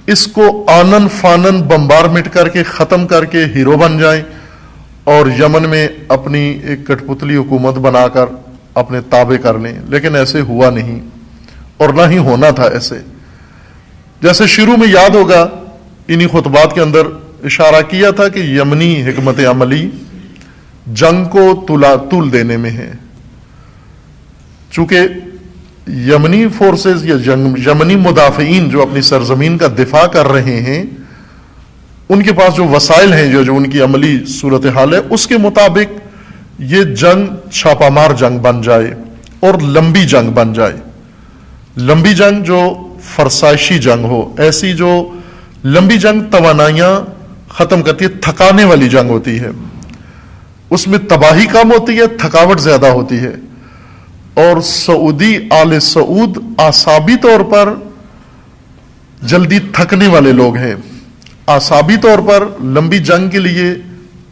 اس کو آنن فانن بمبارمنٹ کر کے ختم کر کے ہیرو بن جائیں اور یمن میں اپنی ایک کٹ پتلی حکومت بنا کر اپنے تابع کر لیں. لیکن ایسے ہوا نہیں اور نہ ہی ہونا تھا ایسے. جیسے شروع میں یاد ہوگا انہی خطبات کے اندر اشارہ کیا تھا کہ یمنی حکمت عملی جنگ کو طول دینے میں ہے، چونکہ یمنی فورسز یا یمنی مدافعین جو اپنی سرزمین کا دفاع کر رہے ہیں ان کے پاس جو وسائل ہیں جو ان کی عملی صورتحال ہے اس کے مطابق یہ جنگ چھاپا مار جنگ بن جائے اور لمبی جنگ بن جائے. لمبی جنگ جو فرسائشی جنگ ہو، ایسی جو لمبی جنگ توانائیاں ختم کرتی ہے، تھکانے والی جنگ ہوتی ہے، اس میں تباہی کم ہوتی ہے، تھکاوٹ زیادہ ہوتی ہے. اور سعودی آل سعود اعصابی طور پر جلدی تھکنے والے لوگ ہیں، اعصابی طور پر لمبی جنگ کے لیے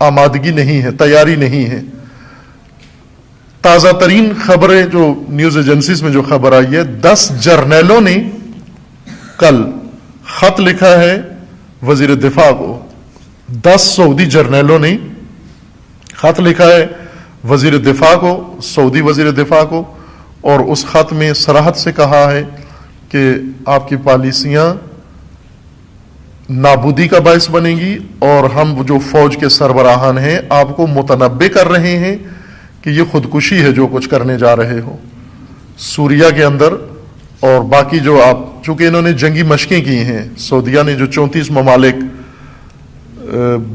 آمادگی نہیں ہے، تیاری نہیں ہے. تازہ ترین خبریں جو نیوز ایجنسیز میں جو خبر آئی ہے، 10 جرنیلوں نے کل خط لکھا ہے وزیر دفاع کو. 10 سعودی جرنیلوں نے خط لکھا ہے وزیر دفاع کو، سعودی وزیر دفاع کو، اور اس خط میں صراحت سے کہا ہے کہ آپ کی پالیسیاں نابودی کا باعث بنے گی اور ہم جو فوج کے سربراہان ہیں آپ کو متنبع کر رہے ہیں کہ یہ خودکشی ہے جو کچھ کرنے جا رہے ہو سوریہ کے اندر. اور باقی جو آپ، چونکہ انہوں نے جنگی مشقیں کی ہیں، سعودیہ نے جو 34 ممالک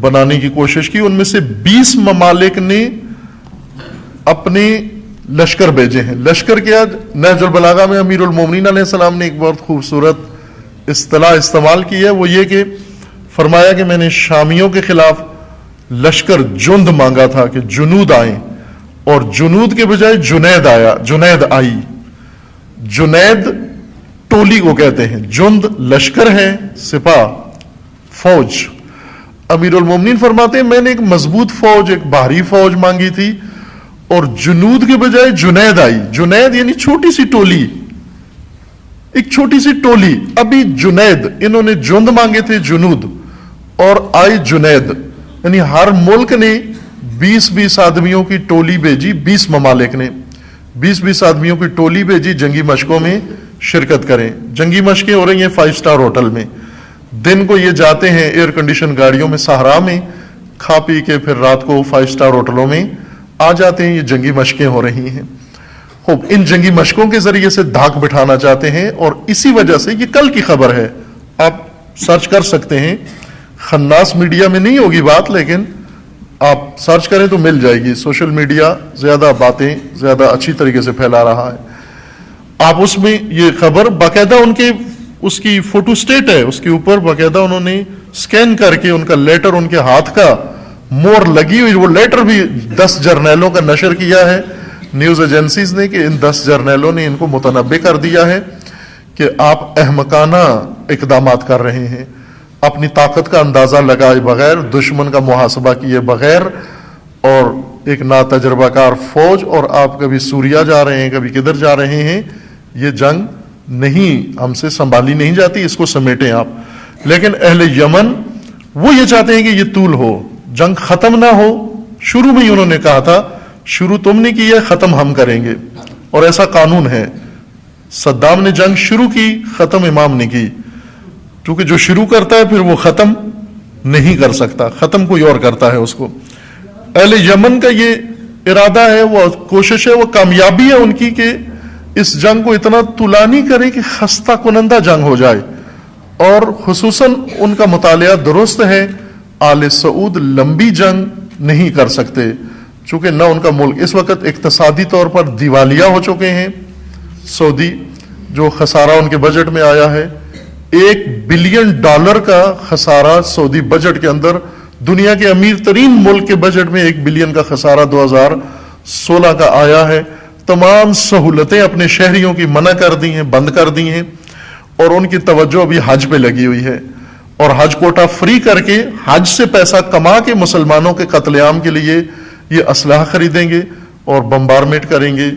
بنانے کی کوشش کی ان میں سے 20 ممالک نے اپنے لشکر بھیجے ہیں. لشکر کیا؟ نہج البلاغہ میں امیر المومنین علیہ السلام نے ایک بہت خوبصورت اصطلاح استعمال کی ہے وہ یہ کہ فرمایا کہ میں نے شامیوں کے خلاف لشکر جند مانگا تھا کہ جنود آئیں، اور جنود کے بجائے جنید آئی. جنید ٹولی کو کہتے ہیں، جند لشکر ہے، سپاہ، فوج. امیر المومنین فرماتے ہیں میں نے ایک مضبوط فوج، ایک بھاری فوج مانگی تھی، اور جنود کے بجائے جنید آئی. جنید یعنی چھوٹی سی ٹولی، ایک چھوٹی سی ٹولی. ابھی جنید، انہوں نے جند مانگے تھے جنود، اور آئی جنید. یعنی ہر ملک نے 20-20 آدمیوں کی ٹولی بھیجی، 20 ممالک نے 20-20 آدمیوں کی ٹولی بھیجی جنگی مشقوں میں شرکت کریں. جنگی مشقیں ہو رہی ہیں 5 سٹار ہوٹل میں. دن کو یہ جاتے ہیں ایئر کنڈیشن گاڑیوں میں صحرا میں، کھا پی کے پھر رات کو 5 سٹار ہوٹلوں میں آ جاتے ہیں. یہ جنگی مشقیں ہو رہی ہیں. خوب ان جنگی مشقوں کے ذریعے سے دھاک بٹھانا چاہتے ہیں، اور اسی وجہ سے یہ کل کی خبر ہے، آپ سرچ کر سکتے ہیں. خناس میڈیا میں نہیں ہوگی بات، لیکن آپ سرچ کریں تو مل جائے گی. سوشل میڈیا زیادہ باتیں زیادہ اچھی طریقے سے پھیلا رہا ہے. آپ اس میں یہ خبر باقاعدہ ان کے اس کی فوٹو سٹیٹ ہے، اس کے اوپر باقاعدہ انہوں نے سکین کر کے ان کا لیٹر، ان کے ہاتھ کا مور لگی ہوئی، وہ لیٹر بھی 10 جرنیلوں کا نشر کیا ہے نیوز ایجنسیز نے، کہ ان 10 جرنیلوں نے ان کو متنبع کر دیا ہے کہ آپ احمقانہ اقدامات کر رہے ہیں، اپنی طاقت کا اندازہ لگائے بغیر، دشمن کا محاسبہ کیے بغیر، اور ایک ناتجربہ کار فوج، اور آپ کبھی سوریا جا رہے ہیں، کبھی کدھر جا رہے ہیں. یہ جنگ نہیں، ہم سے سنبھالی نہیں جاتی، اس کو سمیٹیں آپ. لیکن اہل یمن وہ یہ چاہتے ہیں کہ یہ طول ہو، جنگ ختم نہ ہو. شروع میں ہی انہوں نے کہا تھا شروع تم نے کی ہے، ختم ہم کریں گے، اور ایسا قانون ہے. صدام نے جنگ شروع کی، ختم امام نے کی، کیونکہ جو شروع کرتا ہے پھر وہ ختم نہیں کر سکتا، ختم کوئی اور کرتا ہے اس کو. اہل یمن کا یہ ارادہ ہے، وہ کوشش ہے، وہ کامیابی ہے ان کی کہ اس جنگ کو اتنا طولانی کرے کہ خستہ کنندہ جنگ ہو جائے. اور خصوصاً ان کا مطالعہ درست ہے، آل سعود لمبی جنگ نہیں کر سکتے، چونکہ نہ ان کا ملک اس وقت اقتصادی طور پر دیوالیہ ہو چکے ہیں. سعودی جو خسارہ ان کے بجٹ میں آیا ہے، $1 بلین کا خسارہ سعودی بجٹ کے اندر. دنیا کے امیر ترین ملک کے بجٹ میں $1 بلین کا خسارہ 2016 کا آیا ہے. تمام سہولتیں اپنے شہریوں کی منع کر دی ہیں، بند کر دی ہیں، اور ان کی توجہ ابھی حج پہ لگی ہوئی ہے. اور حج کوٹا فری کر کے حج سے پیسہ کما کے مسلمانوں کے قتل عام کے لیے یہ اسلحہ خریدیں گے اور بمبارمنٹ کریں گے.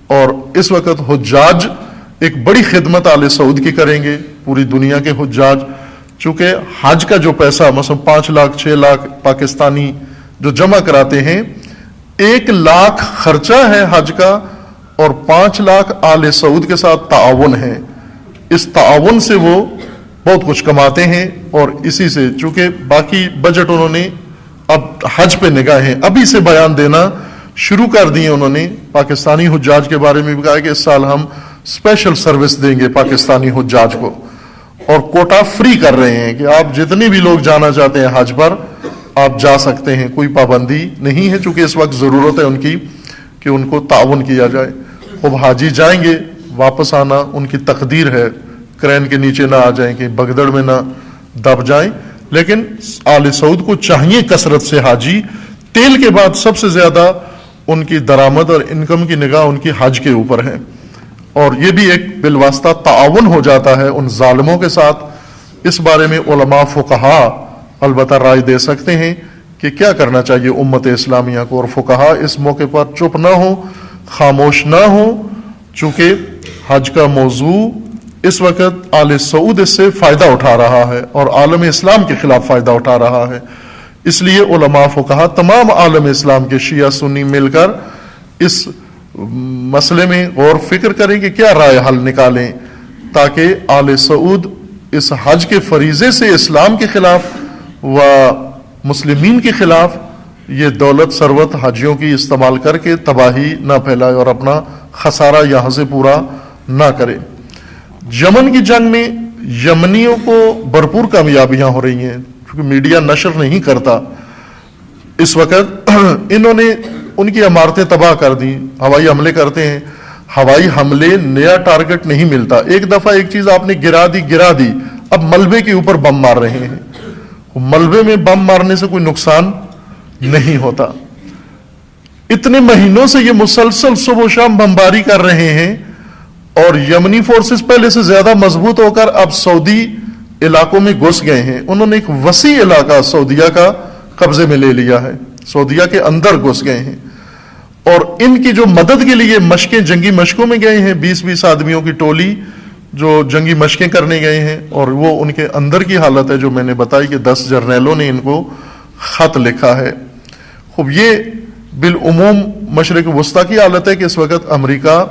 اور اس وقت حجاج ایک بڑی خدمت آل سعود کی کریں گے، پوری دنیا کے حجاج. چونکہ حج کا جو پیسہ مثلا 5 لاکھ 6 لاکھ پاکستانی جو جمع کراتے ہیں، 1 لاکھ خرچہ ہے حج کا، اور 5 لاکھ آل سعود کے ساتھ تعاون ہے. اس تعاون سے وہ بہت کچھ کماتے ہیں. اور اسی سے چونکہ باقی بجٹ انہوں نے اب حج پہ نگاہیں ابھی سے بیان دینا شروع کر دی ہیں. انہوں نے پاکستانی حجاج کے بارے میں بھی کہا کہ اس سال ہم اسپیشل سروس دیں گے پاکستانی حجاج کو، اور کوٹا فری کر رہے ہیں کہ آپ جتنے بھی لوگ جانا چاہتے ہیں حج پر آپ جا سکتے ہیں، کوئی پابندی نہیں ہے. چونکہ اس وقت ضرورت ہے ان کی کہ ان کو تعاون کیا جائے. اب حاجی جائیں گے، واپس آنا ان کی تقدیر ہے، کرین کے نیچے نہ آ جائیں، کہ بگدڑ میں نہ دب جائیں. لیکن آل سعود کو چاہیے کثرت سے حاجی. تیل کے بعد سب سے زیادہ ان کی درآمد اور انکم کی نگاہ ان کی حج کے اوپر ہے. اور یہ بھی ایک بالواسطہ تعاون ہو جاتا ہے ان ظالموں کے ساتھ. اس بارے میں علماء فقہا البتہ رائے دے سکتے ہیں کہ کیا کرنا چاہیے امت اسلامیہ کو. اور فقہا اس موقع پر چپ نہ ہو، خاموش نہ ہو، چونکہ حج کا موضوع اس وقت آل سعود اس سے فائدہ اٹھا رہا ہے اور عالم اسلام کے خلاف فائدہ اٹھا رہا ہے. اس لیے علماء فقہا تمام عالم اسلام کے شیعہ سنی مل کر اس مسئلے میں غور فکر کریں کہ کیا رائے حل نکالیں، تاکہ آل سعود اس حج کے فریضے سے اسلام کے خلاف و مسلمین کے خلاف یہ دولت ثروت حاجیوں کی استعمال کر کے تباہی نہ پھیلائے اور اپنا خسارہ یہاں سے پورا نہ کرے. یمن کی جنگ میں یمنیوں کو بھرپور کامیابیاں ہو رہی ہیں، کیونکہ میڈیا نشر نہیں کرتا. اس وقت انہوں نے ان کی عمارتیں تباہ کر دی، ہوائی حملے کرتے ہیں. ہوائی حملے نیا ٹارگٹ نہیں ملتا. ایک دفعہ ایک چیز آپ نے گرا دی، اب ملبے کے اوپر بم مار رہے ہیں. ملبے میں بم مارنے سے کوئی نقصان نہیں ہوتا. اتنے مہینوں سے یہ مسلسل صبح و شام بمباری کر رہے ہیں اور یمنی فورسز پہلے سے زیادہ مضبوط ہو کر اب سعودی علاقوں میں گھس گئے ہیں. انہوں نے ایک وسیع علاقہ سعودیہ کا قبضے میں لے لیا ہے, سعودیہ کے اندر گھس گئے ہیں. اور ان کی جو مدد کے لیے مشقیں, جنگی مشقوں میں گئے ہیں, 20-20 آدمیوں کی ٹولی جو جنگی مشقیں کرنے گئے ہیں, اور وہ ان کے اندر کی حالت ہے جو میں نے بتائی کہ 10 جرنیلوں نے ان کو خط لکھا ہے. خوب یہ بالعموم مشرق وسطیٰ کی حالت ہے کہ اس وقت امریکہ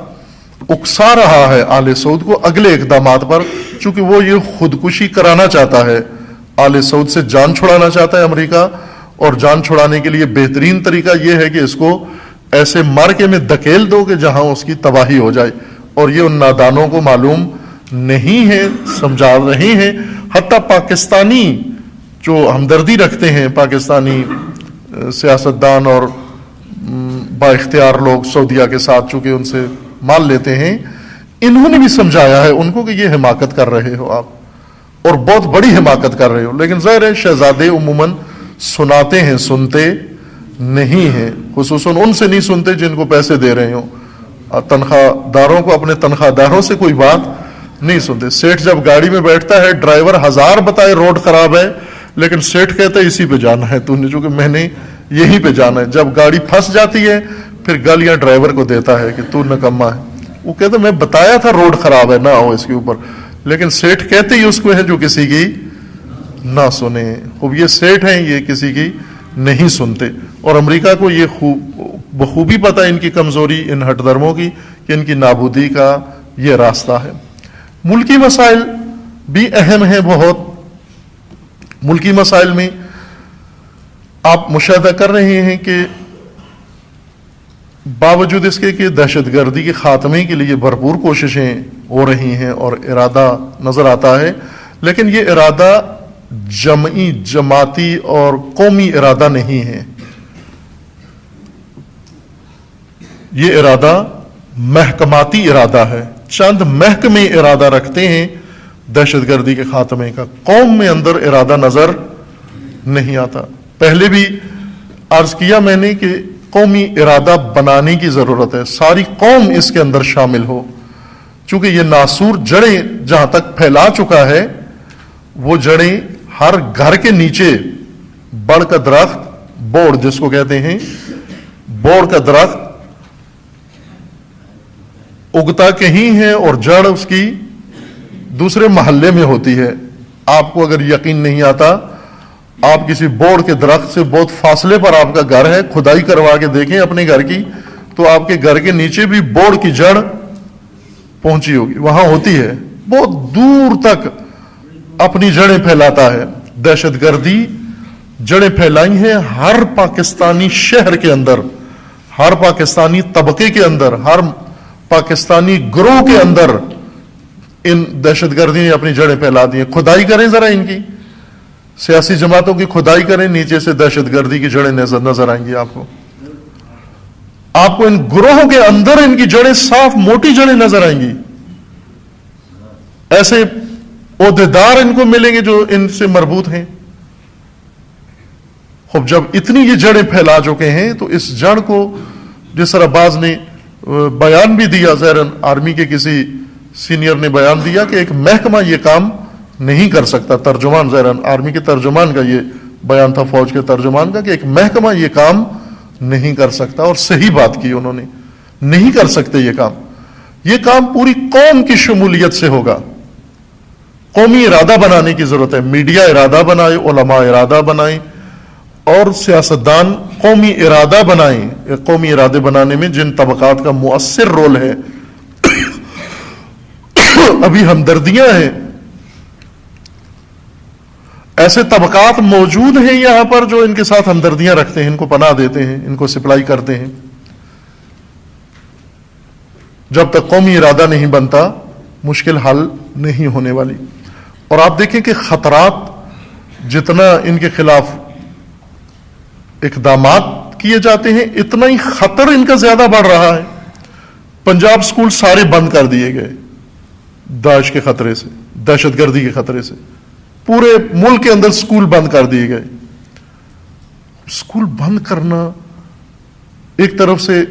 اکسا رہا ہے آل سعود کو اگلے اقدامات پر, چونکہ وہ یہ خودکشی کرانا چاہتا ہے, آل سعود سے جان چھڑانا چاہتا ہے امریکہ, اور جان چھڑانے کے لیے بہترین طریقہ یہ ہے کہ اس کو ایسے مارکے میں دھکیل دو کہ جہاں اس کی تباہی ہو جائے. اور یہ ان نادانوں کو معلوم نہیں ہے, سمجھا رہے ہیں. حتیٰ پاکستانی جو ہمدردی رکھتے ہیں, پاکستانی سیاستدان اور با اختیار لوگ سعودیہ کے ساتھ, چونکہ ان سے مال لیتے ہیں, انہوں نے بھی سمجھایا ہے ان کو کہ یہ حماقت کر رہے ہو آپ, اور بہت بڑی حماقت کر رہے ہو. لیکن ظاہر ہے شہزادے عموماً سناتے ہیں, سنتے نہیں ہیں. خصوصاً ان سے نہیں سنتے جن کو پیسے دے رہے ہوں. تنخواہ داروں کو, اپنے تنخواہ داروں سے کوئی بات نہیں سنتے. سیٹھ جب گاڑی میں بیٹھتا ہے, ڈرائیور 1000 بتائے روڈ خراب ہے, لیکن سیٹھ کہتا ہے اسی پہ جانا ہے تو نے, چونکہ میں نے یہیں پہ جانا ہے. جب گاڑی پھنس جاتی ہے پھر گالیاں ڈرائیور کو دیتا ہے کہ تو نکما ہے. وہ کہتا ہے میں بتایا تھا روڈ خراب ہے, نہ ہو اس کے اوپر, لیکن سیٹھ کہتے ہی اس کو ہے جو کسی کی نہ سنے. خوب یہ سیٹھ ہیں, یہ کسی کی نہیں سنتے. اور امریکہ کو یہ بخوبی پتہ ان کی کمزوری, ان ہٹ درموں کی, کہ ان کی نابودی کا یہ راستہ ہے. ملکی مسائل بھی اہم ہیں بہت. ملکی مسائل میں آپ مشاہدہ کر رہے ہیں کہ باوجود اس کے کہ دہشت گردی کے خاتمے کے لیے بھرپور کوششیں ہو رہی ہیں اور ارادہ نظر آتا ہے, لیکن یہ ارادہ جمعی, جماعتی اور قومی ارادہ نہیں ہے. یہ ارادہ محکماتی ارادہ ہے. چند محکمے ارادہ رکھتے ہیں دہشت گردی کے خاتمے کا, قوم میں اندر ارادہ نظر نہیں آتا. پہلے بھی عرض کیا میں نے کہ قومی ارادہ بنانے کی ضرورت ہے, ساری قوم اس کے اندر شامل ہو, چونکہ یہ ناسور جڑیں جہاں تک پھیلا چکا ہے, وہ جڑیں ہر گھر کے نیچے بڑ کا درخت, بوڑ جس کو کہتے ہیں, بوڑ کا درخت اگتا کہیں ہے اور جڑ اس کی دوسرے محلے میں ہوتی ہے. آپ کو اگر یقین نہیں آتا, آپ کسی بوڑ کے درخت سے بہت فاصلے پر آپ کا گھر ہے, کھدائی کروا کے دیکھیں اپنے گھر کی, تو آپ کے گھر کے نیچے بھی بوڑ کی جڑ پہنچی ہوگی, وہاں ہوتی ہے, بہت دور تک اپنی جڑیں پھیلاتا ہے. دہشت گردی جڑیں پھیلائی ہیں ہر پاکستانی شہر کے اندر, ہر پاکستانی طبقے کے اندر, ہر پاکستانی گروہ کے اندر ان دہشت گردی نے اپنی جڑیں پھیلا دی ہیں. کھدائی کریں ذرا ان کی, سیاسی جماعتوں کی کھدائی کریں, نیچے سے دہشت گردی کی جڑیں نظر آئیں گی آپ کو. آپ کو ان گروہوں کے اندر ان کی جڑیں صاف موٹی جڑیں نظر آئیں گی. ایسے عہدیدار ان کو ملیں گے جو ان سے مربوط ہیں. خوب جب اتنی یہ جڑیں پھیلا چکے ہیں تو اس جڑ کو, جس طرح بعض نے بیان بھی دیا, ظاہراً آرمی کے کسی سینئر نے بیان دیا کہ ایک محکمہ یہ کام نہیں کر سکتا. ترجمان, ظاہراً آرمی کے ترجمان کا یہ بیان تھا, فوج کے ترجمان کا, کہ ایک محکمہ یہ کام نہیں کر سکتا. اور صحیح بات کی انہوں نے, نہیں کر سکتے یہ کام. یہ کام پوری قوم کی شمولیت سے ہوگا. قومی ارادہ بنانے کی ضرورت ہے. میڈیا ارادہ بنائے, علماء ارادہ بنائیں, اور سیاستدان قومی ارادہ بنائیں. قومی ارادے بنانے میں جن طبقات کا مؤثر رول ہے, ابھی ہمدردیاں ہیں, ایسے طبقات موجود ہیں یہاں پر جو ان کے ساتھ ہمدردیاں رکھتے ہیں, ان کو پناہ دیتے ہیں, ان کو سپلائی کرتے ہیں. جب تک قومی ارادہ نہیں بنتا مشکل حل نہیں ہونے والی. اور آپ دیکھیں کہ خطرات جتنا ان کے خلاف اقدامات کیے جاتے ہیں, اتنا ہی خطر ان کا زیادہ بڑھ رہا ہے. پنجاب سکول سارے بند کر دیے گئے, داعش کے خطرے سے، دہشت گردی کے خطرے سے پورے ملک کے اندر سکول بند کر دیے گئے. سکول بند کرنا ایک طرف سے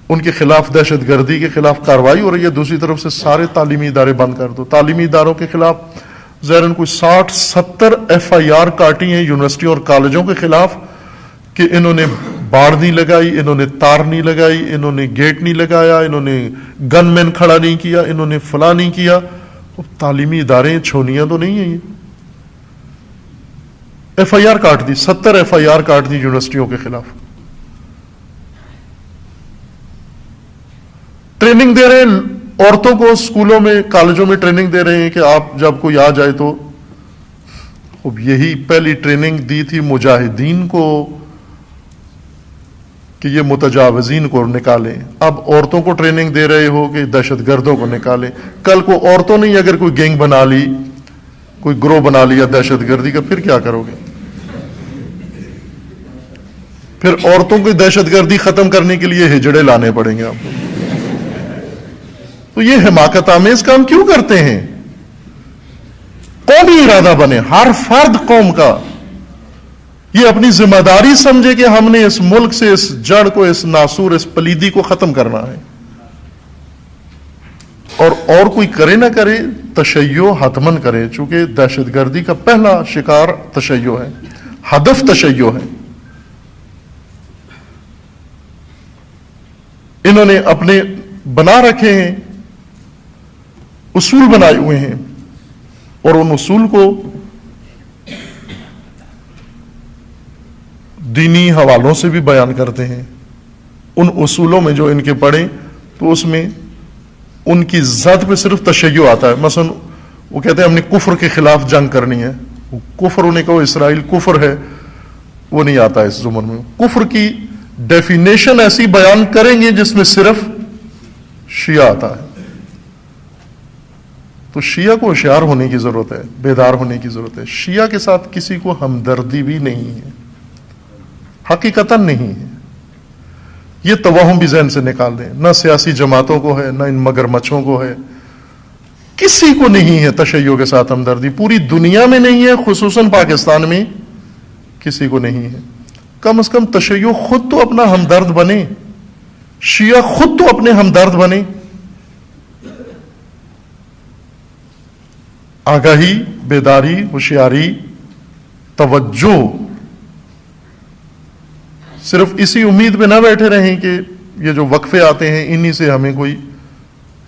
ان کے خلاف دہشت گردی کے خلاف کارروائی ہو رہی ہے، دوسری طرف سے سارے تعلیمی ادارے بند کر دو. تعلیمی اداروں کے خلاف ظاہراً کوئی 60-70 FIR کاٹی ہیں یونیورسٹیوں اور کالجوں کے خلاف کہ انہوں نے باڑ نہیں لگائی، انہوں نے تار نہیں لگائی، انہوں نے گیٹ نہیں لگایا، انہوں نے گن مین کھڑا نہیں کیا، انہوں نے فلاں نہیں کیا. تعلیمی ادارے چھونیاں تو نہیں ہیں. یہ FIR کاٹ دی، 70 FIR کاٹ دی یونیورسٹیوں کے خلاف. ٹریننگ دے رہے ہیں عورتوں کو، اسکولوں میں کالجوں میں ٹریننگ دے رہے ہیں کہ آپ جب کوئی آ جائے تو. اب یہی پہلی ٹریننگ دی تھی مجاہدین کو کہ یہ متجاوزین کو نکالیں، اب عورتوں کو ٹریننگ دے رہے ہو کہ دہشت گردوں کو نکالیں. کل کو عورتوں نے اگر کوئی گینگ بنا لی، کوئی گروہ بنا لیا دہشت گردی کا، پھر کیا کرو گے؟ پھر عورتوں کی دہشت گردی ختم کرنے کے لیے ہجڑے لانے پڑیں گے آپ کو. تو یہ حماقت آمیز کام کیوں کرتے ہیں؟ قومی ارادہ بنے، ہر فرد قوم کا یہ اپنی ذمہ داری سمجھے کہ ہم نے اس ملک سے اس جڑ کو، اس ناسور، اس پلیدی کو ختم کرنا ہے. اور کوئی کرے نہ کرے، تشیع حتمن کرے، چونکہ دہشت گردی کا پہلا شکار تشیع ہے، ہدف تشیع ہے. انہوں نے اپنے بنا رکھے ہیں، اصول بنائے ہوئے ہیں، اور ان اصول کو دینی حوالوں سے بھی بیان کرتے ہیں. ان اصولوں میں جو ان کے پڑھیں تو اس میں ان کی ذات پہ صرف تشیع آتا ہے. مثلا وہ کہتے ہیں ہم نے کفر کے خلاف جنگ کرنی ہے. کفر انہیں کہو اسرائیل کفر ہے، وہ نہیں آتا اس زمن میں. کفر کی ڈیفینیشن ایسی بیان کریں گے جس میں صرف شیعہ آتا ہے. تو شیعہ کو ہوشیار ہونے کی ضرورت ہے، بیدار ہونے کی ضرورت ہے. شیعہ کے ساتھ کسی کو ہمدردی بھی نہیں ہے، حقیقتاً نہیں ہے. یہ توہم بھی ذہن سے نکال دیں. نہ سیاسی جماعتوں کو ہے، نہ ان مگرمچھوں کو ہے، کسی کو نہیں ہے تشیع کے ساتھ ہمدردی. پوری دنیا میں نہیں ہے، خصوصاً پاکستان میں کسی کو نہیں ہے. کم از کم تشیع خود تو اپنا ہمدرد بنے، شیعہ خود تو اپنے ہمدرد بنے. آگاہی، بیداری، ہوشیاری، توجہ. صرف اسی امید پہ نہ بیٹھے رہیں کہ یہ جو وقفے آتے ہیں انہی سے ہمیں کوئی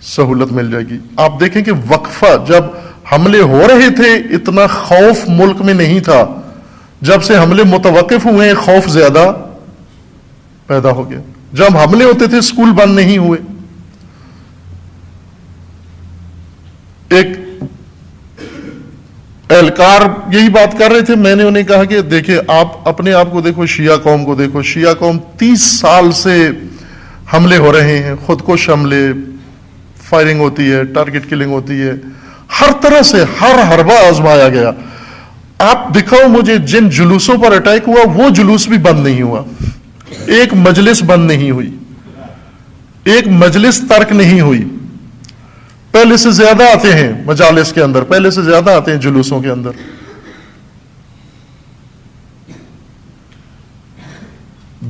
سہولت مل جائے گی. آپ دیکھیں کہ وقفہ جب حملے ہو رہے تھے اتنا خوف ملک میں نہیں تھا. جب سے حملے متوقف ہوئے ہیں خوف زیادہ پیدا ہو گیا. جب حملے ہوتے تھے اسکول بند نہیں ہوئے. ایک اہلکار یہی بات کر رہے تھے، میں نے انہیں کہا کہ دیکھیں آپ اپنے آپ کو دیکھو، شیعہ قوم کو دیکھو. شیعہ قوم 30 سال سے حملے ہو رہے ہیں، خودکش حملے، فائرنگ ہوتی ہے، ٹارگٹ کلنگ ہوتی ہے، ہر طرح سے ہر حربہ آزمایا گیا. آپ دکھاؤ مجھے جن جلوسوں پر اٹیک ہوا وہ جلوس بھی بند نہیں ہوا، ایک مجلس بند نہیں ہوئی، ایک مجلس ترک نہیں ہوئی. پہلے سے زیادہ آتے ہیں مجالس کے اندر، پہلے سے زیادہ آتے ہیں جلوسوں کے اندر.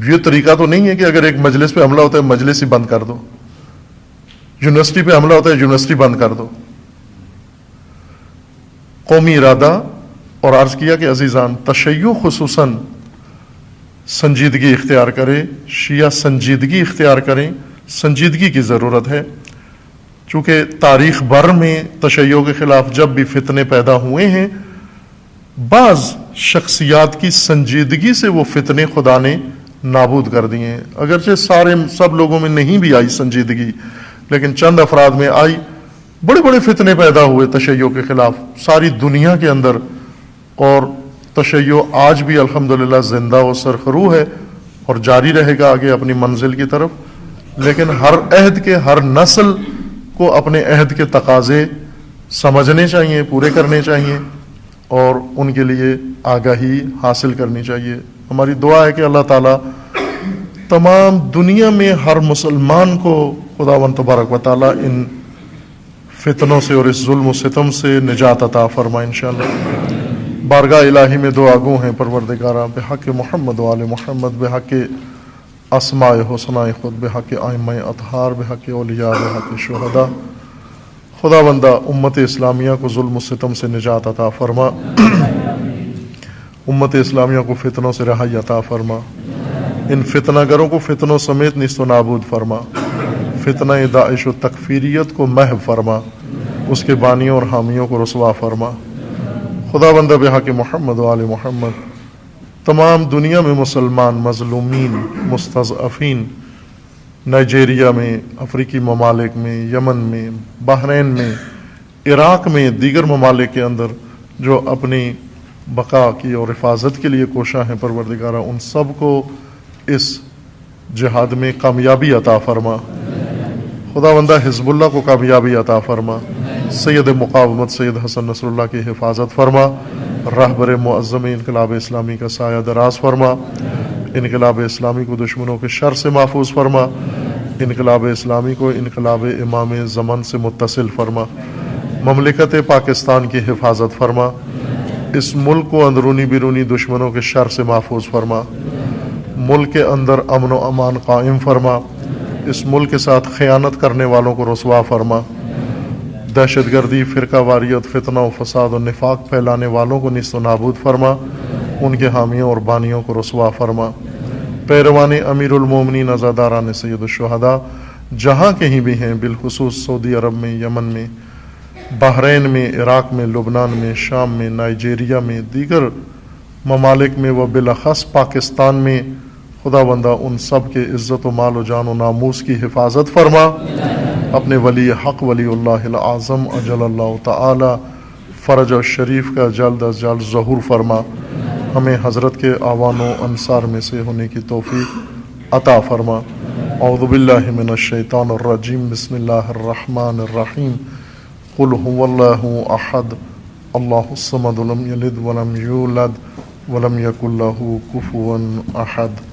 یہ طریقہ تو نہیں ہے کہ اگر ایک مجلس پہ حملہ ہوتا ہے مجلس ہی بند کر دو، یونیورسٹی پہ حملہ ہوتا ہے یونیورسٹی بند کر دو. قومی ارادہ. اور عرض کیا کہ عزیزان تشیع خصوصاً سنجیدگی اختیار کرے، شیعہ سنجیدگی اختیار کریں. سنجیدگی کی ضرورت ہے، چونکہ تاریخ بھر میں تشیع کے خلاف جب بھی فتنے پیدا ہوئے ہیں بعض شخصیات کی سنجیدگی سے وہ فتنے خدا نے نابود کر دیے ہیں. اگرچہ سب لوگوں میں نہیں بھی آئی سنجیدگی، لیکن چند افراد میں آئی. بڑے بڑے فتنے پیدا ہوئے تشیع کے خلاف ساری دنیا کے اندر، اور تشیع آج بھی الحمدللہ زندہ و سرخرو ہے اور جاری رہے گا آگے اپنی منزل کی طرف. لیکن ہر عہد کے، ہر نسل کو اپنے عہد کے تقاضے سمجھنے چاہیے، پورے کرنے چاہیے، اور ان کے لیے آگاہی حاصل کرنی چاہیے. ہماری دعا ہے کہ اللہ تعالیٰ تمام دنیا میں ہر مسلمان کو خداوند تبارک و تعالیٰ ان فتنوں سے اور اس ظلم و ستم سے نجات عطا فرما انشاءاللہ۔ بارگاہ الہی میں دعا گو ہیں پروردگارہ بحق محمد و آل محمد، بحق اسماء حسناء خود، بحق ائمہ اطہار، بحق اولیاء، بحق شہداء، خدا بندہ امت اسلامیہ کو ظلم و ستم سے نجات عطا فرما، امت اسلامیہ کو فتنوں سے رہائی عطا فرما، ان فتنہ گروں کو فتنوں سمیت نیست و نابود فرما، فتنہ داعش و تکفیریت کو محو فرما، اس کے بانیوں اور حامیوں کو رسوا فرما۔ خدا بندہ بحق محمد و آل محمد تمام دنیا میں مسلمان مظلومین، مستضعفین، نائجیریا میں، افریقی ممالک میں، یمن میں، بحرین میں، عراق میں، دیگر ممالک کے اندر جو اپنی بقا کی اور حفاظت کے لیے کوشاں ہیں پروردگارہ، ان سب کو اس جہاد میں کامیابی عطا فرما۔ خدا بندہ حزب اللہ کو کامیابی عطا فرما، سید مقاومت سید حسن نصر اللہ کی حفاظت فرما، رہبر معظم انقلاب اسلامی کا سایہ دراز فرما، انقلاب اسلامی کو دشمنوں کے شر سے محفوظ فرما، انقلاب اسلامی کو انقلاب امام زمان سے متصل فرما، مملکت پاکستان کی حفاظت فرما، اس ملک کو اندرونی بیرونی دشمنوں کے شر سے محفوظ فرما، ملک کے اندر امن و امان قائم فرما، اس ملک کے ساتھ خیانت کرنے والوں کو رسوا فرما، دہشت گردی، فرقہ واریت، فتنہ و فساد و نفاق پھیلانے والوں کو نیست و نابود فرما، ان کے حامیوں اور بانیوں کو رسوا فرما، پیروان امیر المومنین عزاداران سید الشہداء جہاں کہیں بھی ہیں، بالخصوص سعودی عرب میں، یمن میں، بحرین میں، عراق میں، لبنان میں، شام میں، نائجیریا میں، دیگر ممالک میں و بالاخص پاکستان میں، خدا بندہ ان سب کے عزت و مال و جان و ناموس کی حفاظت فرما، اپنے ولی حق ولی اللہ العظم اجل اللہ تعالی فرج الشریف کا جلد از جلد ظہور فرما، ہمیں حضرت کے اعوان و انصار میں سے ہونے کی توفیق عطا فرما۔ اعوذ باللہ من الشیطان الرجیم، بسم اللہ الرحمن الرحیم، قل هو اللہ احد اللہ الصمد لم یلد ولم یولد ولم یکن لہ کفوا احد۔